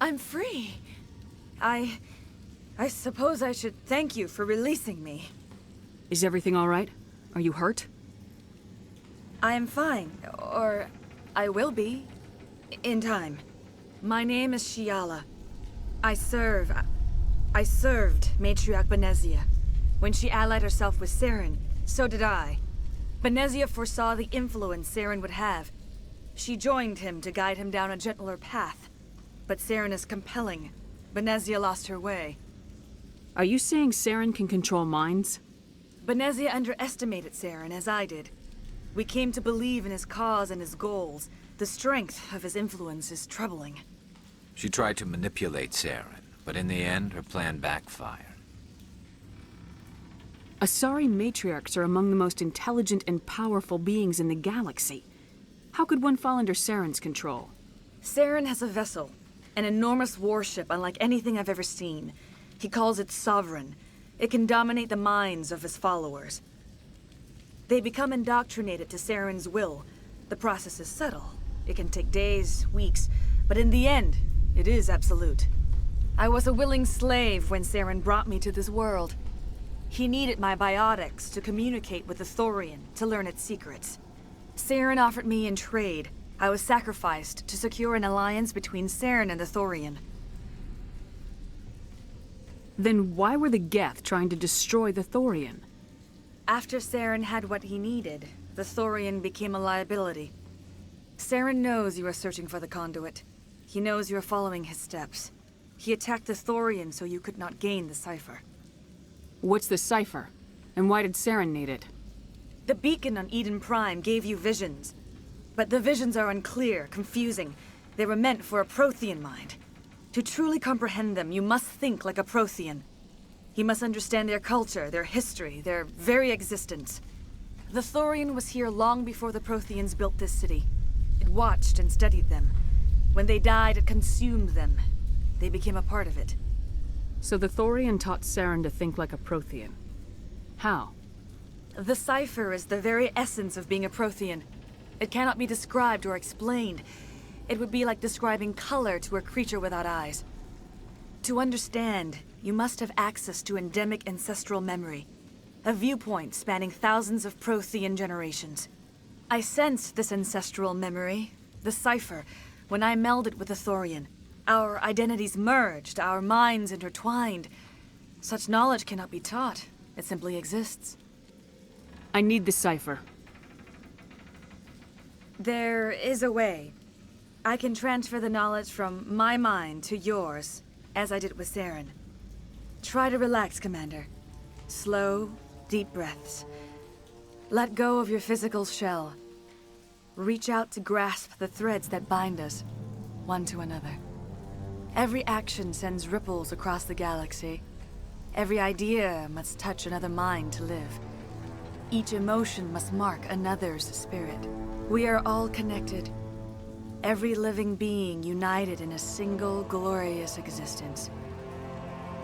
I'm free. I suppose I should thank you for releasing me. Is everything all right? Are you hurt? I am fine, or I will be, in time. My name is Shiala. I served Matriarch Benezia. When she allied herself with Saren, so did I. Benezia foresaw the influence Saren would have. She joined him to guide him down a gentler path. But Saren is compelling. Benezia lost her way. Are you saying Saren can control minds? Benezia underestimated Saren, as I did. We came to believe in his cause and his goals. The strength of his influence is troubling. She tried to manipulate Saren, but in the end, her plan backfired. Asari matriarchs are among the most intelligent and powerful beings in the galaxy. How could one fall under Saren's control? Saren has a vessel, an enormous warship unlike anything I've ever seen. He calls it Sovereign. It can dominate the minds of his followers. They become indoctrinated to Saren's will. The process is subtle. It can take days, weeks, but in the end, it is absolute. I was a willing slave when Saren brought me to this world. He needed my biotics to communicate with the Thorian, to learn its secrets. Saren offered me in trade. I was sacrificed to secure an alliance between Saren and the Thorian. Then why were the Geth trying to destroy the Thorian? After Saren had what he needed, the Thorian became a liability. Saren knows you are searching for the conduit. He knows you are following his steps. He attacked the Thorian so you could not gain the cipher. What's the cipher? And why did Saren need it? The beacon on Eden Prime gave you visions. But the visions are unclear, confusing. They were meant for a Prothean mind. To truly comprehend them, you must think like a Prothean. You must understand their culture, their history, their very existence. The Thorian was here long before the Protheans built this city. It watched and studied them. When they died, it consumed them. They became a part of it. So the Thorian taught Saren to think like a Prothean. How? The cipher is the very essence of being a Prothean. It cannot be described or explained. It would be like describing color to a creature without eyes. To understand, you must have access to endemic ancestral memory, a viewpoint spanning thousands of Prothean generations. I sensed this ancestral memory, the cipher, when I melded with the Thorian. Our identities merged, our minds intertwined. Such knowledge cannot be taught. It simply exists. I need the cipher. There is a way. I can transfer the knowledge from my mind to yours, as I did with Saren. Try to relax, Commander. Slow, deep breaths. Let go of your physical shell. Reach out to grasp the threads that bind us, one to another. Every action sends ripples across the galaxy. Every idea must touch another mind to live. Each emotion must mark another's spirit. We are all connected. Every living being united in a single glorious existence.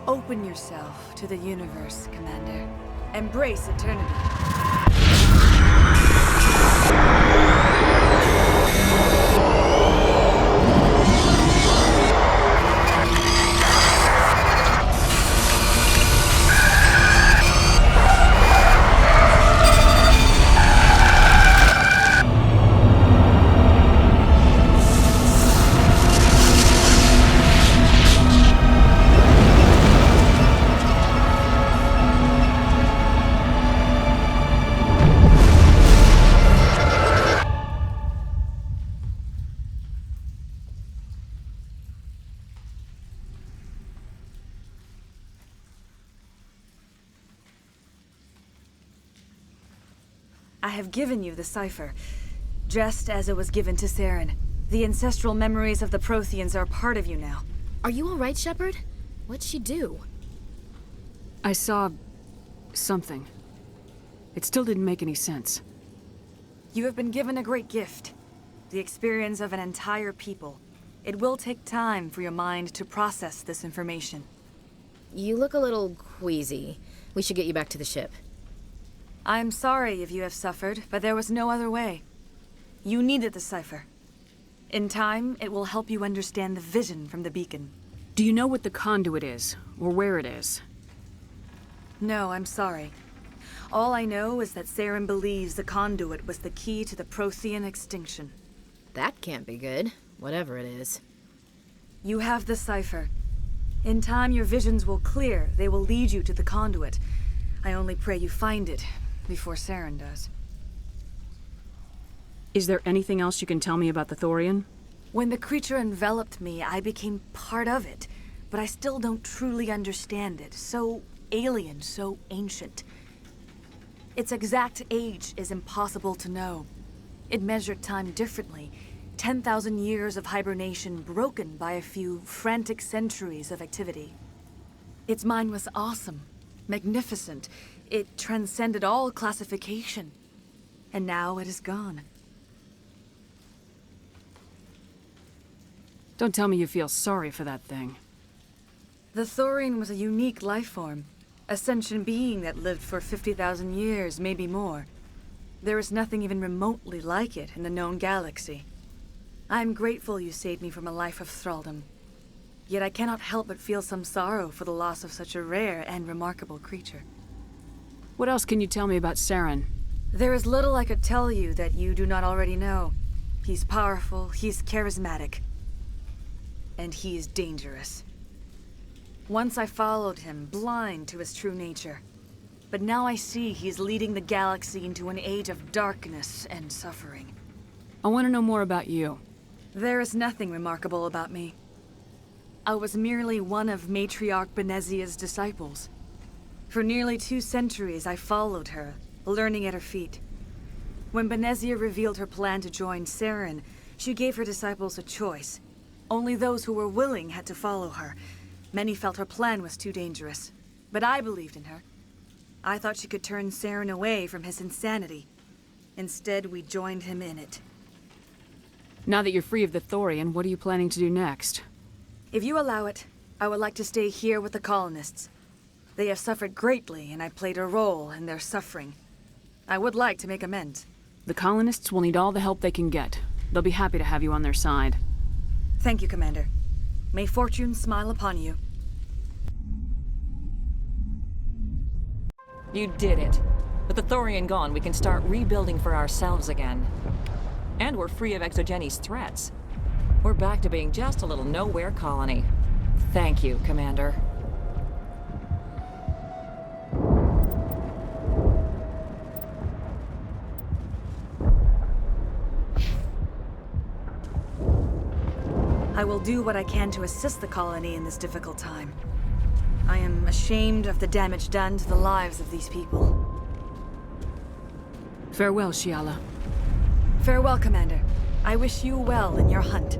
Open yourself to the universe, Commander. Embrace eternity. I have given you the cipher, just as it was given to Saren. The ancestral memories of the Protheans are part of you now. Are you all right, Shepard? What'd she do? I saw something. It still didn't make any sense. You have been given a great gift. The experience of an entire people. It will take time for your mind to process this information. You look a little queasy. We should get you back to the ship. I'm sorry if you have suffered, but there was no other way. You needed the cipher. In time, it will help you understand the vision from the beacon. Do you know what the conduit is, or where it is? No, I'm sorry. All I know is that Saren believes the conduit was the key to the Prothean extinction. That can't be good, whatever it is. You have the cipher. In time, your visions will clear. They will lead you to the conduit. I only pray you find it before Saren does. Is there anything else you can tell me about the Thorian? When the creature enveloped me, I became part of it, but I still don't truly understand it. So alien, so ancient. Its exact age is impossible to know. It measured time differently. 10,000 years of hibernation broken by a few frantic centuries of activity. Its mind was awesome, magnificent. It transcended all classification. And now it is gone. Don't tell me you feel sorry for that thing. The Thorian was a unique life form. A sentient being that lived for 50,000 years, maybe more. There is nothing even remotely like it in the known galaxy. I am grateful you saved me from a life of thraldom. Yet I cannot help but feel some sorrow for the loss of such a rare and remarkable creature. What else can you tell me about Saren? There is little I could tell you that you do not already know. He's powerful, he's charismatic. And he is dangerous. Once I followed him, blind to his true nature. But now I see he's leading the galaxy into an age of darkness and suffering. I want to know more about you. There is nothing remarkable about me. I was merely one of Matriarch Benezia's disciples. For nearly 2 centuries I followed her, learning at her feet. When Benezia revealed her plan to join Saren, she gave her disciples a choice. Only those who were willing had to follow her. Many felt her plan was too dangerous, but I believed in her. I thought she could turn Saren away from his insanity. Instead, we joined him in it. Now that you're free of the Thorian, what are you planning to do next? If you allow it, I would like to stay here with the colonists. They have suffered greatly, and I played a role in their suffering. I would like to make amends. The colonists will need all the help they can get. They'll be happy to have you on their side. Thank you, Commander. May fortune smile upon you. You did it. With the Thorian gone, we can start rebuilding for ourselves again. And we're free of Exogeni's threats. We're back to being just a little nowhere colony. Thank you, Commander. I will do what I can to assist the colony in this difficult time. I am ashamed of the damage done to the lives of these people. Farewell, Shiala. Farewell, Commander. I wish you well in your hunt.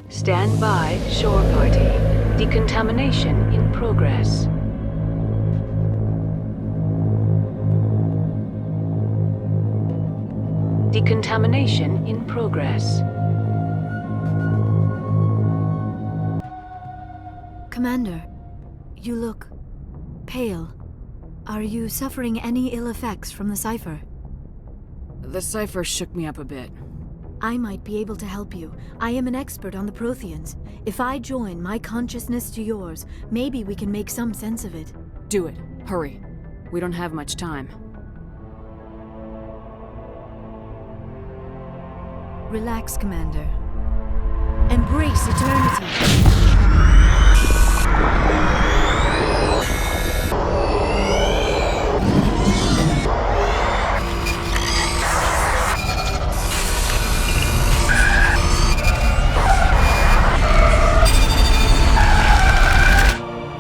Stand by, shore party. Decontamination in progress. Decontamination in progress. Commander, you look pale. Are you suffering any ill effects from the cipher? The cipher shook me up a bit. I might be able to help you. I am an expert on the Protheans. If I join my consciousness to yours, maybe we can make some sense of it. Do it. Hurry. We don't have much time. Relax, Commander. Embrace eternity.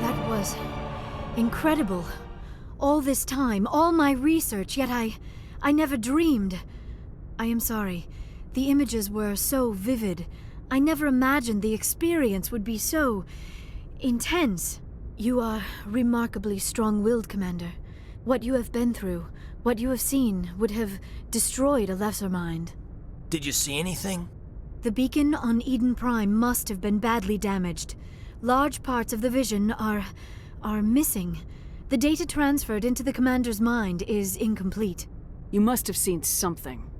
That was incredible. All this time, all my research, yet I never dreamed. I am sorry. The images were so vivid. I never imagined the experience would be so intense. You are remarkably strong-willed, Commander. What you have been through, what you have seen, would have destroyed a lesser mind. Did you see anything? The beacon on Eden Prime must have been badly damaged. Large parts of the vision are missing. The data transferred into the Commander's mind is incomplete. You must have seen something.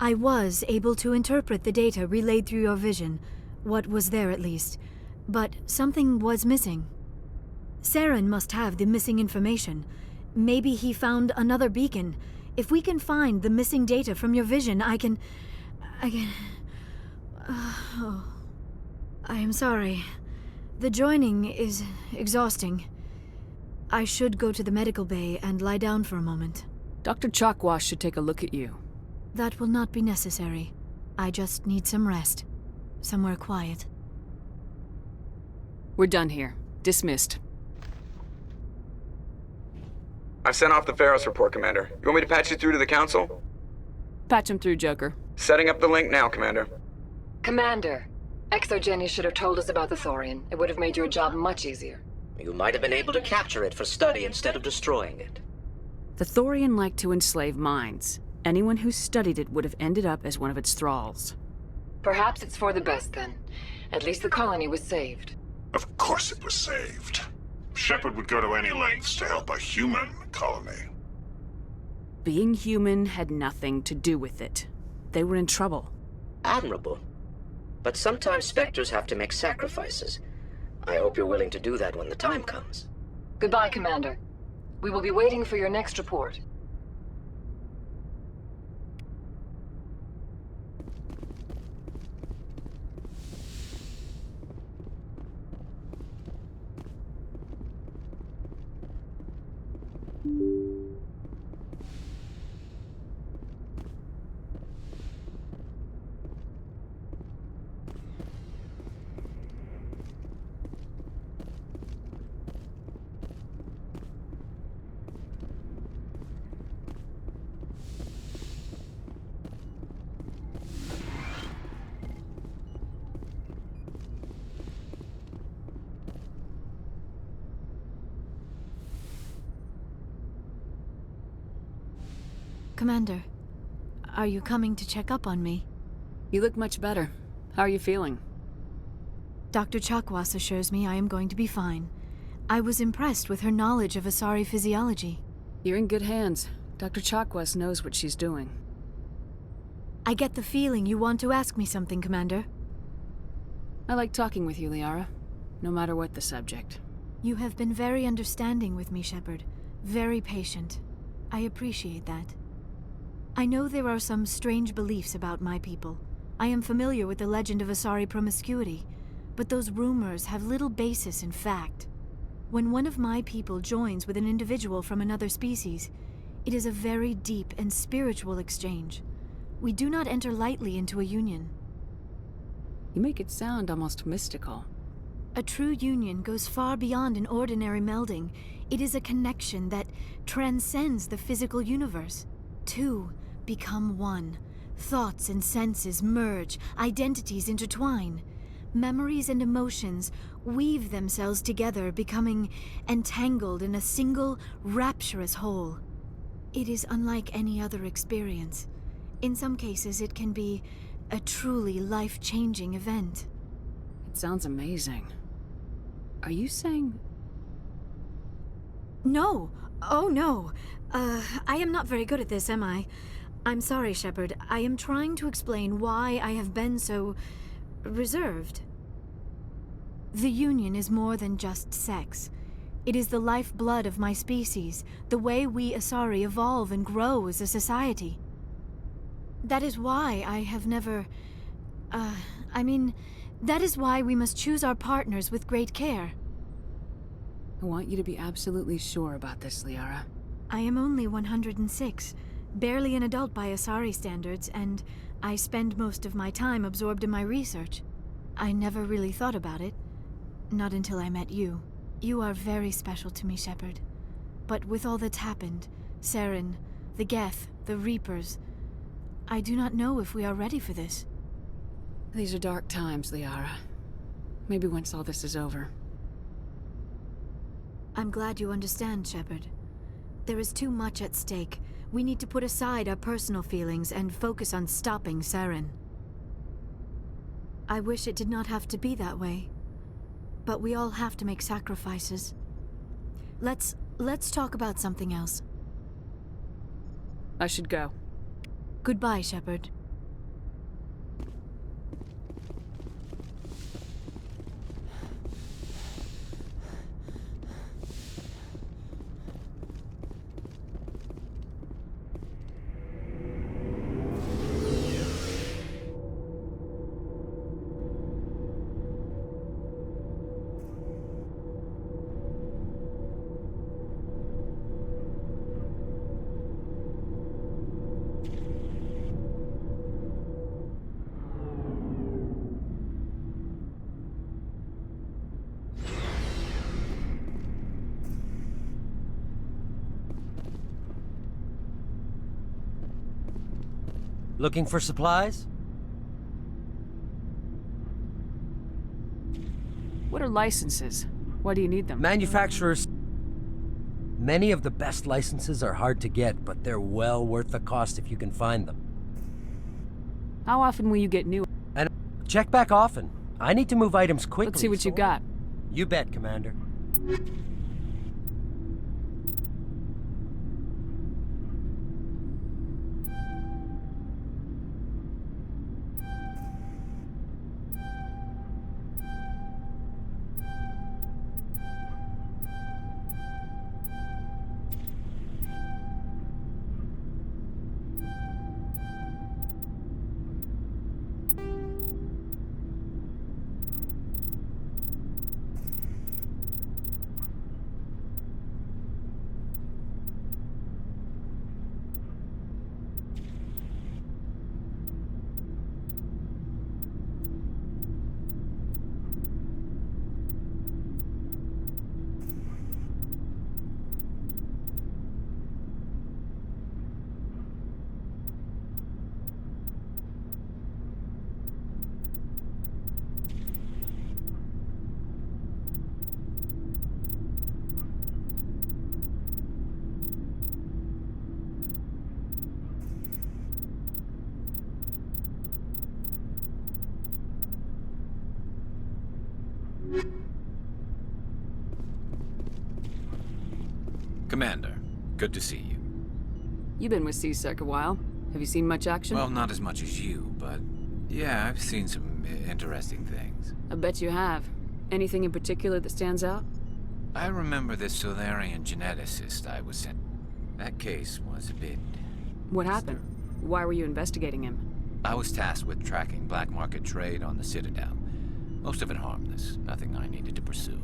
I was able to interpret the data relayed through your vision, what was there at least, but something was missing. Saren must have the missing information. Maybe he found another beacon. If we can find the missing data from your vision, I can... Oh. I am sorry. The joining is exhausting. I should go to the medical bay and lie down for a moment. Dr. Chakwas should take a look at you. That will not be necessary. I just need some rest. Somewhere quiet. We're done here. Dismissed. I've sent off the Feros report, Commander. You want me to patch you through to the Council? Patch him through, Joker. Setting up the link now, Commander. Commander, Exogeny should have told us about the Thorian. It would have made your job much easier. You might have been able to capture it for study instead of destroying it. The Thorian liked to enslave minds. Anyone who studied it would have ended up as one of its thralls. Perhaps it's for the best, then. At least the colony was saved. Of course it was saved. Shepard would go to any lengths to help a human colony. Being human had nothing to do with it. They were in trouble. Admirable. But sometimes Spectres have to make sacrifices. I hope you're willing to do that when the time comes. Goodbye, Commander. We will be waiting for your next report. Commander, are you coming to check up on me? You look much better. How are you feeling? Dr. Chakwas assures me I am going to be fine. I was impressed with her knowledge of Asari physiology. You're in good hands. Dr. Chakwas knows what she's doing. I get the feeling you want to ask me something, Commander. I like talking with you, Liara. No matter what the subject. You have been very understanding with me, Shepard. Very patient. I appreciate that. I know there are some strange beliefs about my people. I am familiar with the legend of Asari promiscuity, but those rumors have little basis in fact. When one of my people joins with an individual from another species, it is a very deep and spiritual exchange. We do not enter lightly into a union. You make it sound almost mystical. A true union goes far beyond an ordinary melding. It is a connection that transcends the physical universe. Two become one. Thoughts and senses merge, identities intertwine. Memories and emotions weave themselves together, becoming entangled in a single, rapturous whole. It is unlike any other experience. In some cases, it can be a truly life-changing event. It sounds amazing. Are you saying... No! Oh, no! I am not very good at this, am I? I'm sorry, Shepard. I am trying to explain why I have been so... reserved. The Union is more than just sex. It is the lifeblood of my species, the way we Asari evolve and grow as a society. That is why I have never I mean, that is why we must choose our partners with great care. I want you to be absolutely sure about this, Liara. I am only 106, barely an adult by Asari standards, and I spend most of my time absorbed in my research. I never really thought about it. Not until I met you. You are very special to me, Shepard. But with all that's happened, Saren, the Geth, the Reapers, I do not know if we are ready for this. These are dark times, Liara. Maybe once all this is over. I'm glad you understand, Shepard. There is too much at stake. We need to put aside our personal feelings and focus on stopping Saren. I wish it did not have to be that way. But we all have to make sacrifices. Let's talk about something else. I should go. Goodbye, Shepard. Looking for supplies? What are licenses? Why do you need them? Manufacturers... Many of the best licenses are hard to get, but they're well worth the cost if you can find them. How often will you get new? And check back often. I need to move items quickly. Let's see what you got. You bet, Commander. Commander, good to see you. You've been with C-Sec a while. Have you seen much action? Well, not as much as you, but yeah, I've seen some interesting things. I bet you have. Anything in particular that stands out? I remember this Thorian geneticist I was sent. That case was a bit... What happened? Why were you investigating him? I was tasked with tracking black market trade on the Citadel. Most of it harmless, nothing I needed to pursue.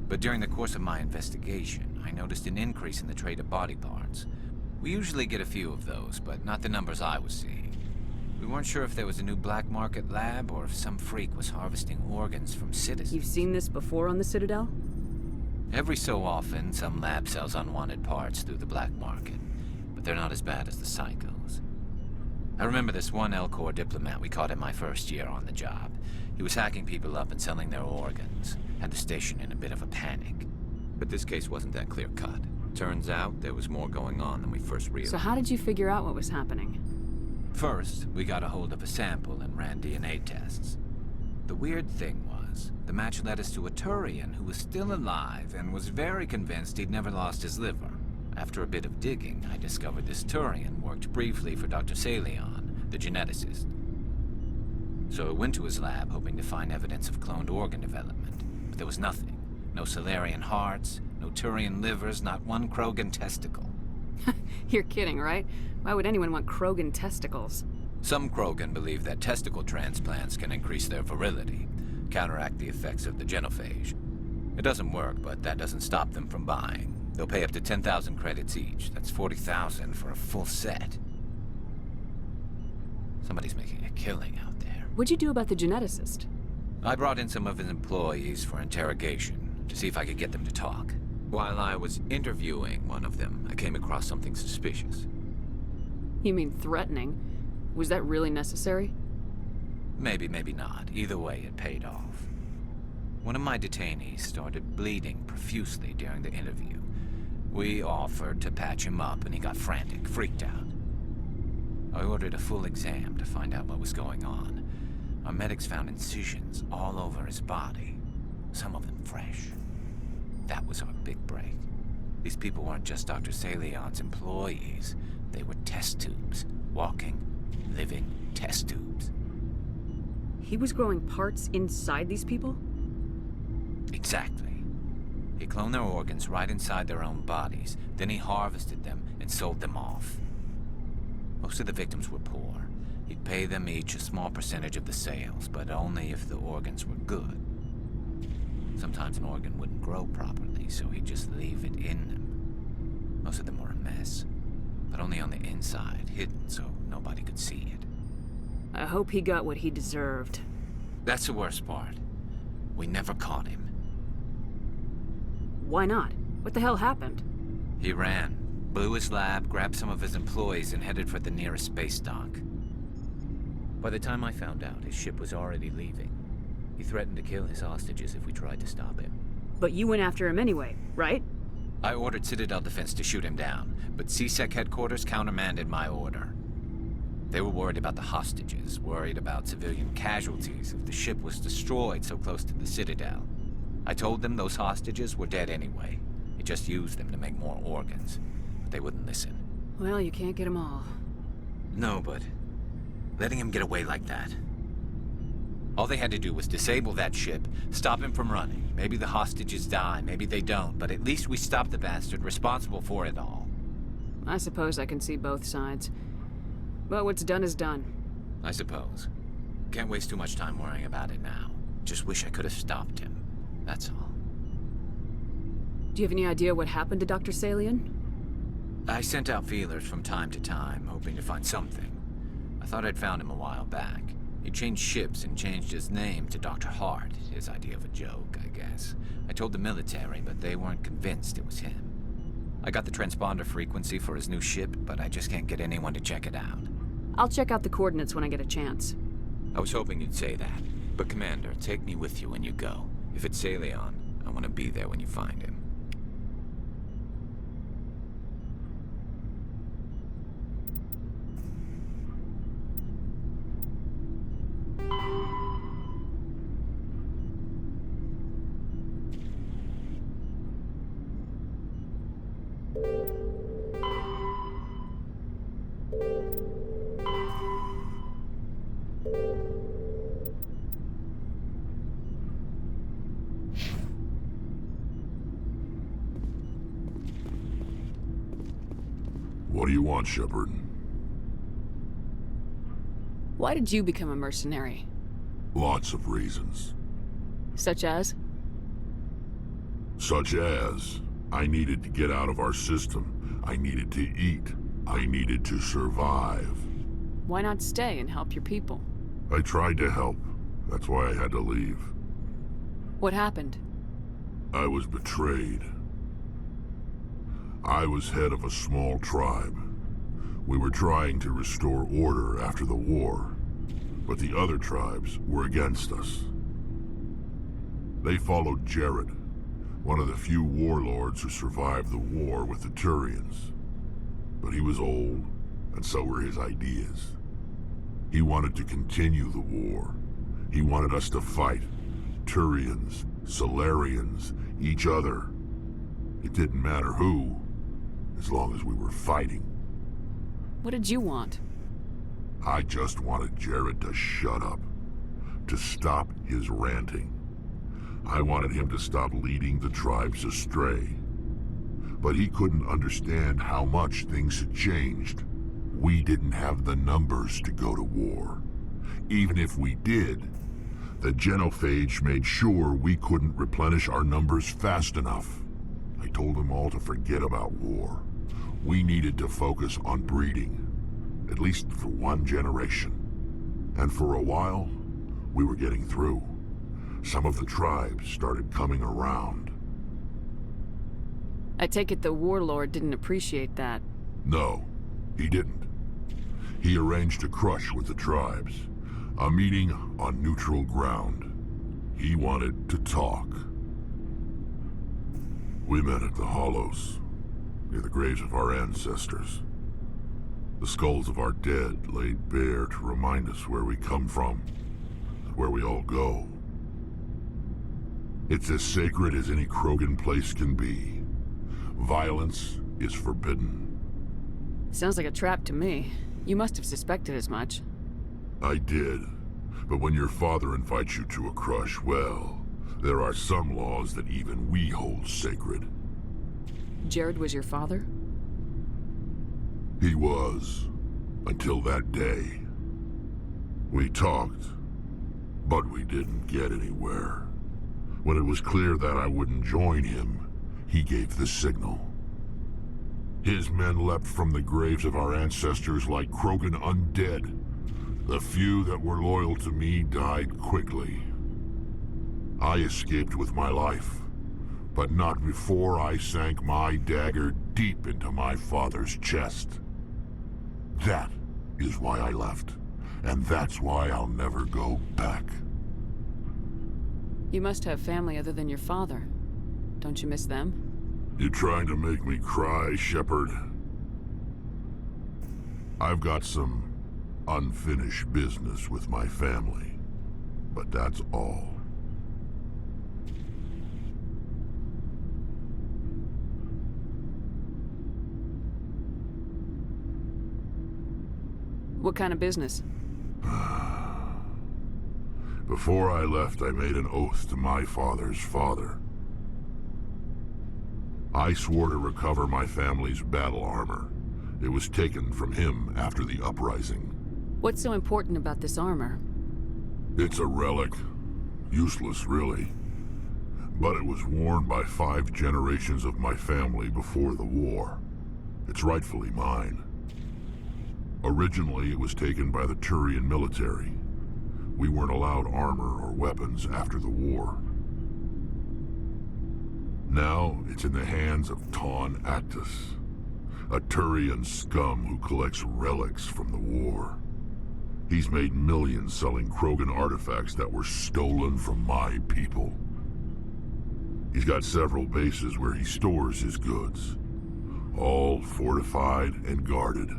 But during the course of my investigation, I noticed an increase in the trade of body parts. We usually get a few of those, but not the numbers I was seeing. We weren't sure if there was a new black market lab or if some freak was harvesting organs from citizens. You've seen this before on the Citadel? Every so often, some lab sells unwanted parts through the black market, but they're not as bad as the psychos. I remember this one L-Corps diplomat we caught in my first year on the job. He was hacking people up and selling their organs. Had the station in a bit of a panic. But this case wasn't that clear-cut. Turns out there was more going on than we first realized. So how did you figure out what was happening? First, we got a hold of a sample and ran DNA tests. The weird thing was, the match led us to a Turian who was still alive and was very convinced he'd never lost his liver. After a bit of digging, I discovered this Turian worked briefly for Dr. Salion, the geneticist. So I went to his lab hoping to find evidence of cloned organ development, but there was nothing. No Salarian hearts, no Turian livers, not one Krogan testicle. You're kidding, right? Why would anyone want Krogan testicles? Some Krogan believe that testicle transplants can increase their virility, counteract the effects of the genophage. It doesn't work, but that doesn't stop them from buying. They'll pay up to 10,000 credits each. That's 40,000 for a full set. Somebody's making a killing out there. What'd you do about the geneticist? I brought in some of his employees for interrogation, to see if I could get them to talk. While I was interviewing one of them, I came across something suspicious. You mean threatening? Was that really necessary? Maybe, maybe not. Either way, it paid off. One of my detainees started bleeding profusely during the interview. We offered to patch him up, and he got frantic, freaked out. I ordered a full exam to find out what was going on. Our medics found incisions all over his body, some of them fresh. That was our big break. These people weren't just Dr. Salion's employees. They were test tubes. Walking, living test tubes. He was growing parts inside these people? Exactly. He cloned their organs right inside their own bodies. Then he harvested them and sold them off. Most of the victims were poor. He'd pay them each a small percentage of the sales, but only if the organs were good. Sometimes an organ wouldn't grow properly, so he'd just leave it in them. Most of them were a mess, but only on the inside, hidden so nobody could see it. I hope he got what he deserved. That's the worst part. We never caught him. Why not? What the hell happened? He ran, blew his lab, grabbed some of his employees, and headed for the nearest space dock. By the time I found out, his ship was already leaving. He threatened to kill his hostages if we tried to stop him. But you went after him anyway, right? I ordered Citadel Defense to shoot him down, but CSEC headquarters countermanded my order. They were worried about the hostages, worried about civilian casualties if the ship was destroyed so close to the Citadel. I told them those hostages were dead anyway. He just used them to make more organs. But they wouldn't listen. Well, you can't get them all. No, but letting him get away like that. All they had to do was disable that ship, stop him from running. Maybe the hostages die, maybe they don't, but at least we stopped the bastard responsible for it all. I suppose I can see both sides. But what's done is done. I suppose. Can't waste too much time worrying about it now. Just wish I could have stopped him. That's all. Do you have any idea what happened to Dr. Salion? I sent out feelers from time to time, hoping to find something. I thought I'd found him a while back. He changed ships and changed his name to Dr. Hart, his idea of a joke, I guess. I told the military, but they weren't convinced it was him. I got the transponder frequency for his new ship, but I just can't get anyone to check it out. I'll check out the coordinates when I get a chance. I was hoping you'd say that. But Commander, take me with you when you go. If it's Salion, I want to be there when you find him. What do you want, Shepard? Why did you become a mercenary? Lots of reasons. Such as? Such as, I needed to get out of our system. I needed to eat. I needed to survive. Why not stay and help your people? I tried to help. That's why I had to leave. What happened? I was betrayed. I was head of a small tribe. We were trying to restore order after the war, but the other tribes were against us. They followed Jared, one of the few warlords who survived the war with the Turians. But he was old, and so were his ideas. He wanted to continue the war. He wanted us to fight. Turians, Solarians, each other. It didn't matter who, as long as we were fighting. What did you want? I just wanted Jared to shut up, to stop his ranting. I wanted him to stop leading the tribes astray. But he couldn't understand how much things had changed. We didn't have the numbers to go to war. Even if we did, the genophage made sure we couldn't replenish our numbers fast enough. I told them all to forget about war. We needed to focus on breeding, at least for one generation. And for a while, we were getting through. Some of the tribes started coming around. I take it the warlord didn't appreciate that. No, he didn't. He arranged a crush with the tribes. A meeting on neutral ground. He wanted to talk. We met at the Hollows, near the graves of our ancestors. The skulls of our dead laid bare to remind us where we come from, and where we all go. It's as sacred as any Krogan place can be. Violence is forbidden. Sounds like a trap to me. You must have suspected as much. I did. But when your father invites you to a crush, well, there are some laws that even we hold sacred. Jared was your father? He was. Until that day. We talked, but we didn't get anywhere. When it was clear that I wouldn't join him, he gave the signal. His men leapt from the graves of our ancestors like Krogan undead. The few that were loyal to me died quickly. I escaped with my life, but not before I sank my dagger deep into my father's chest. That is why I left, and that's why I'll never go back. You must have family other than your father. Don't you miss them? You trying to make me cry, Shepard? I've got some unfinished business with my family, but that's all. What kind of business? Before I left, I made an oath to my father's father. I swore to recover my family's battle armor. It was taken from him after the uprising. What's so important about this armor? It's a relic. Useless, really. But it was worn by 5 generations of my family before the war. It's rightfully mine. Originally, it was taken by the Turian military. We weren't allowed armor or weapons after the war. Now, it's in the hands of Ton Actus, a Turian scum who collects relics from the war. He's made millions selling Krogan artifacts that were stolen from my people. He's got several bases where he stores his goods, all fortified and guarded.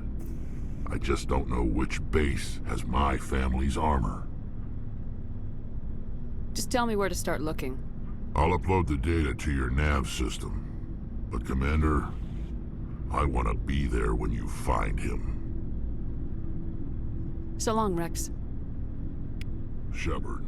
I just don't know which base has my family's armor. Just tell me where to start looking. I'll upload the data to your nav system. But Commander, I want to be there when you find him. So long, Rex. Shepard.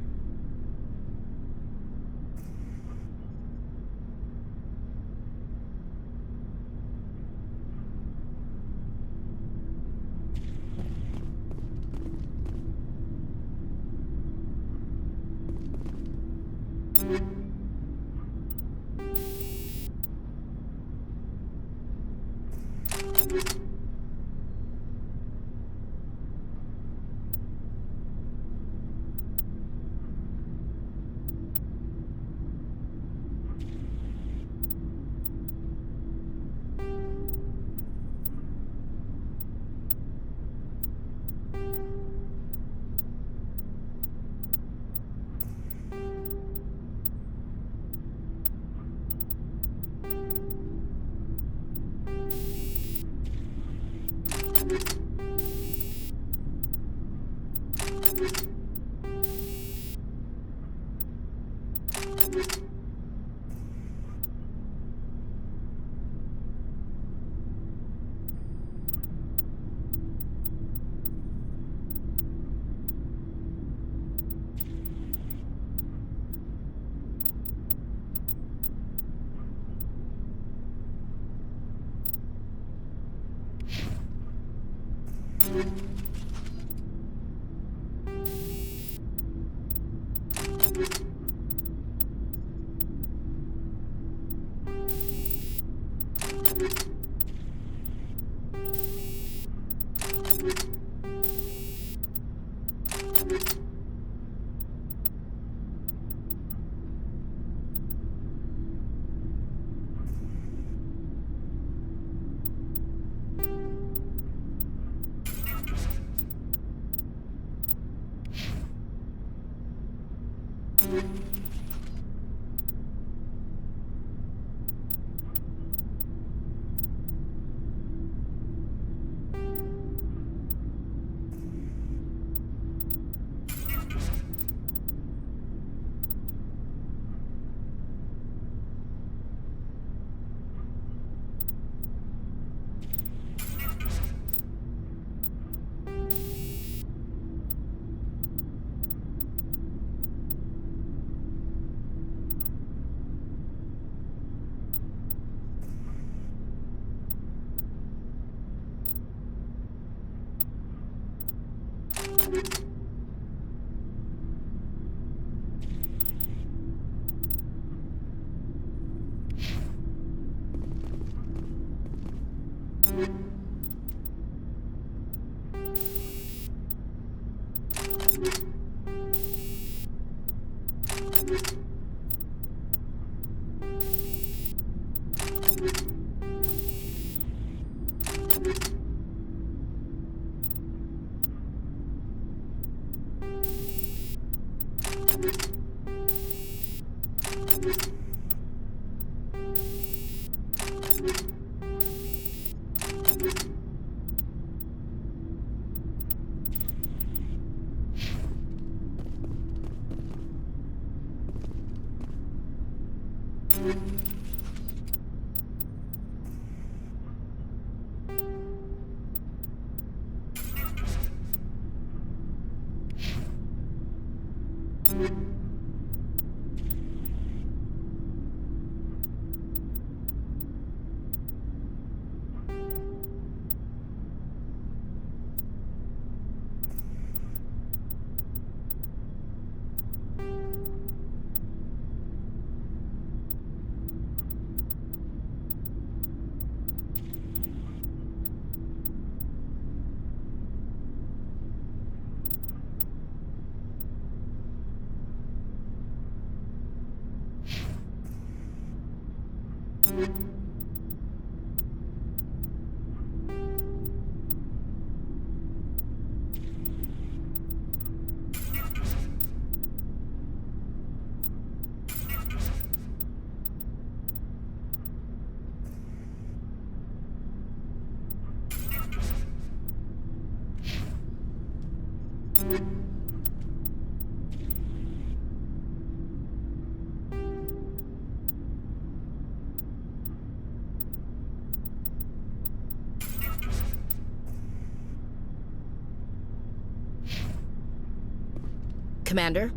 Commander?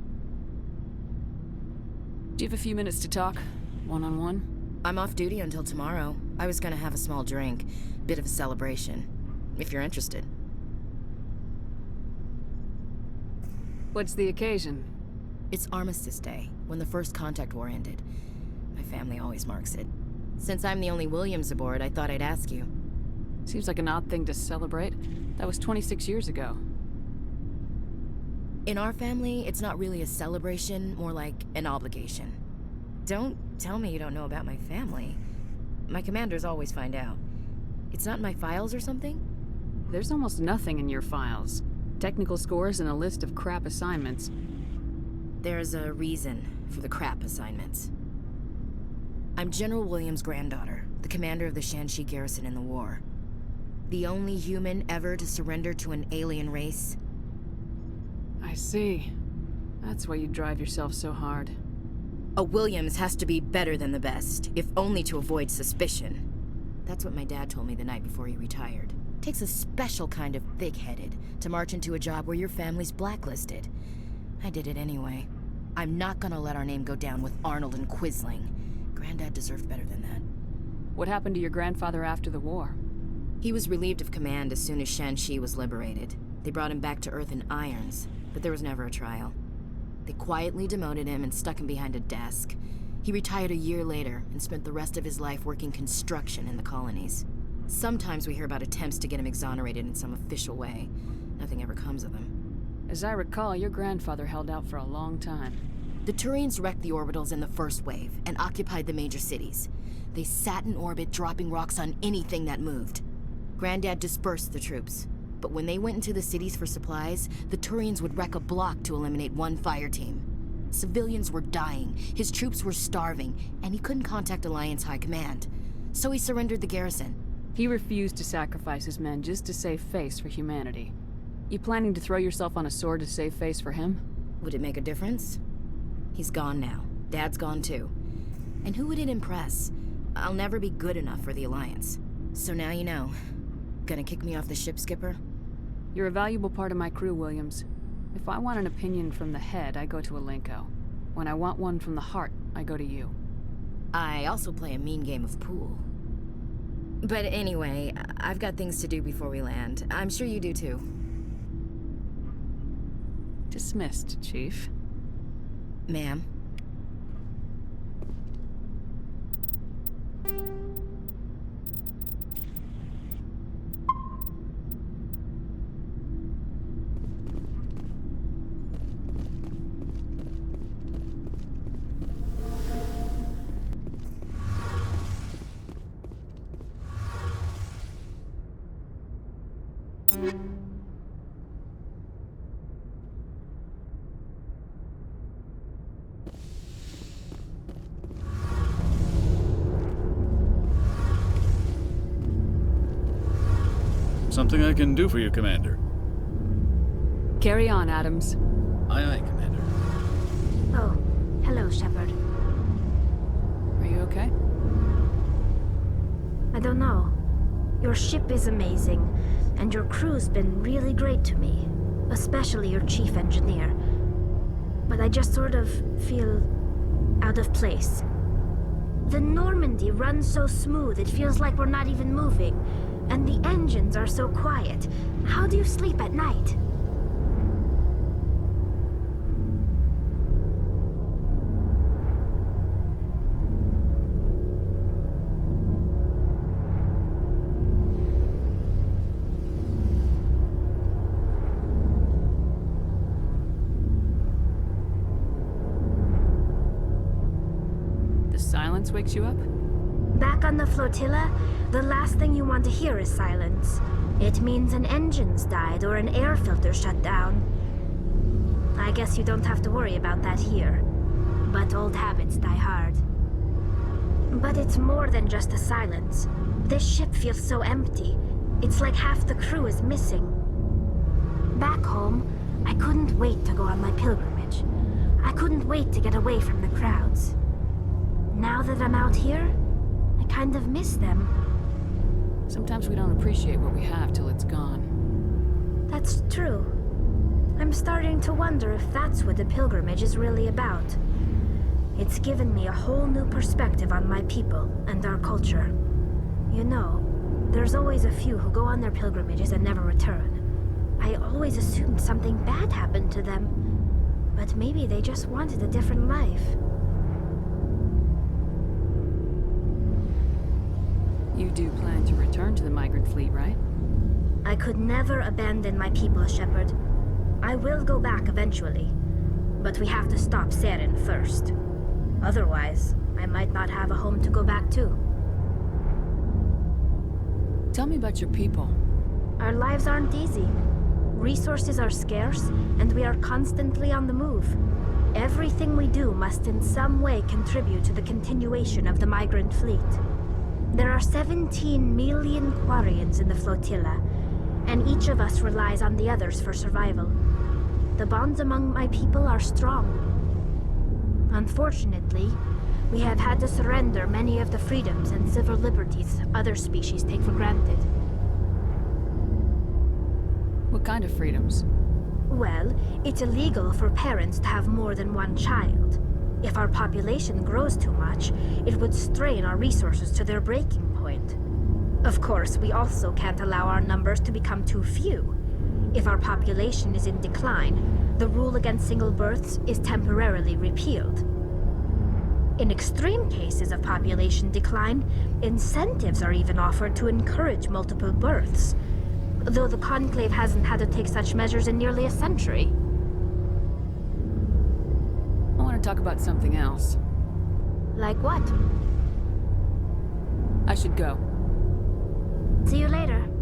Do you have a few minutes to talk? One-on-one? I'm off duty until tomorrow. I was gonna have a small drink. Bit of a celebration. If you're interested. What's the occasion? It's Armistice Day, when the First Contact War ended. My family always marks it. Since I'm the only Williams aboard, I thought I'd ask you. Seems like an odd thing to celebrate. That was 26 years ago. In our family, it's not really a celebration, more like an obligation. Don't tell me you don't know about my family. My commanders always find out. It's not in my files or something? There's almost nothing in your files. Technical scores and a list of crap assignments. There's a reason for the crap assignments. I'm General Williams' granddaughter, the commander of the Shanxi garrison in the war. The only human ever to surrender to an alien race. I see. That's why you drive yourself so hard. A Williams has to be better than the best, if only to avoid suspicion. That's what my dad told me the night before he retired. Takes a special kind of thick-headed to march into a job where your family's blacklisted. I did it anyway. I'm not gonna let our name go down with Arnold and Quisling. Granddad deserved better than that. What happened to your grandfather after the war? He was relieved of command as soon as Shanxi was liberated. They brought him back to Earth in irons, but there was never a trial. They quietly demoted him and stuck him behind a desk. He retired a year later and spent the rest of his life working construction in the colonies. Sometimes we hear about attempts to get him exonerated in some official way. Nothing ever comes of him. As I recall, your grandfather held out for a long time. The Turians wrecked the orbitals in the first wave and occupied the major cities. They sat in orbit, dropping rocks on anything that moved. Granddad dispersed the troops, but when they went into the cities for supplies, the Turians would wreck a block to eliminate one fire team. Civilians were dying, his troops were starving, and he couldn't contact Alliance High Command. So he surrendered the garrison. He refused to sacrifice his men just to save face for humanity. You planning to throw yourself on a sword to save face for him? Would it make a difference? He's gone now. Dad's gone too. And who would it impress? I'll never be good enough for the Alliance. So now you know. Gonna kick me off the ship, Skipper? You're a valuable part of my crew, Williams. If I want an opinion from the head, I go to Alenko. When I want one from the heart, I go to you. I also play a mean game of pool. But anyway, I've got things to do before we land. I'm sure you do too. Dismissed, Chief. Ma'am. Something I can do for you, Commander. Carry on, Adams. Aye, aye, Commander. Oh, hello, Shepard. Are you okay? I don't know. Your ship is amazing, and your crew's been really great to me, especially your chief engineer. But I just sort of feel out of place. The Normandy runs so smooth it feels like we're not even moving, and the engines are so quiet. How do you sleep at night? The silence wakes you up? Back on the flotilla, the last thing you want to hear is silence. It means an engine's died or an air filter shut down. I guess you don't have to worry about that here. But old habits die hard. But it's more than just the silence. This ship feels so empty. It's like half the crew is missing. Back home, I couldn't wait to go on my pilgrimage. I couldn't wait to get away from the crowds. Now that I'm out here, I kind of miss them. Sometimes we don't appreciate what we have till it's gone. That's true. I'm starting to wonder if that's what the pilgrimage is really about. It's given me a whole new perspective on my people and our culture. You know, there's always a few who go on their pilgrimages and never return. I always assumed something bad happened to them, but maybe they just wanted a different life. You do plan to return to the migrant fleet, right? I could never abandon my people, Shepard. I will go back eventually, but we have to stop Saren first. Otherwise, I might not have a home to go back to. Tell me about your people. Our lives aren't easy. Resources are scarce, and we are constantly on the move. Everything we do must in some way contribute to the continuation of the migrant fleet. There are 17 million Quarians in the flotilla, and each of us relies on the others for survival. The bonds among my people are strong. Unfortunately, we have had to surrender many of the freedoms and civil liberties other species take for granted. What kind of freedoms? Well, it's illegal for parents to have more than one child. If our population grows too much, it would strain our resources to their breaking point. Of course, we also can't allow our numbers to become too few. If our population is in decline, the rule against single births is temporarily repealed. In extreme cases of population decline, incentives are even offered to encourage multiple births. Though the Conclave hasn't had to take such measures in nearly a century. I want to talk about something else. Like what? I should go. See you later.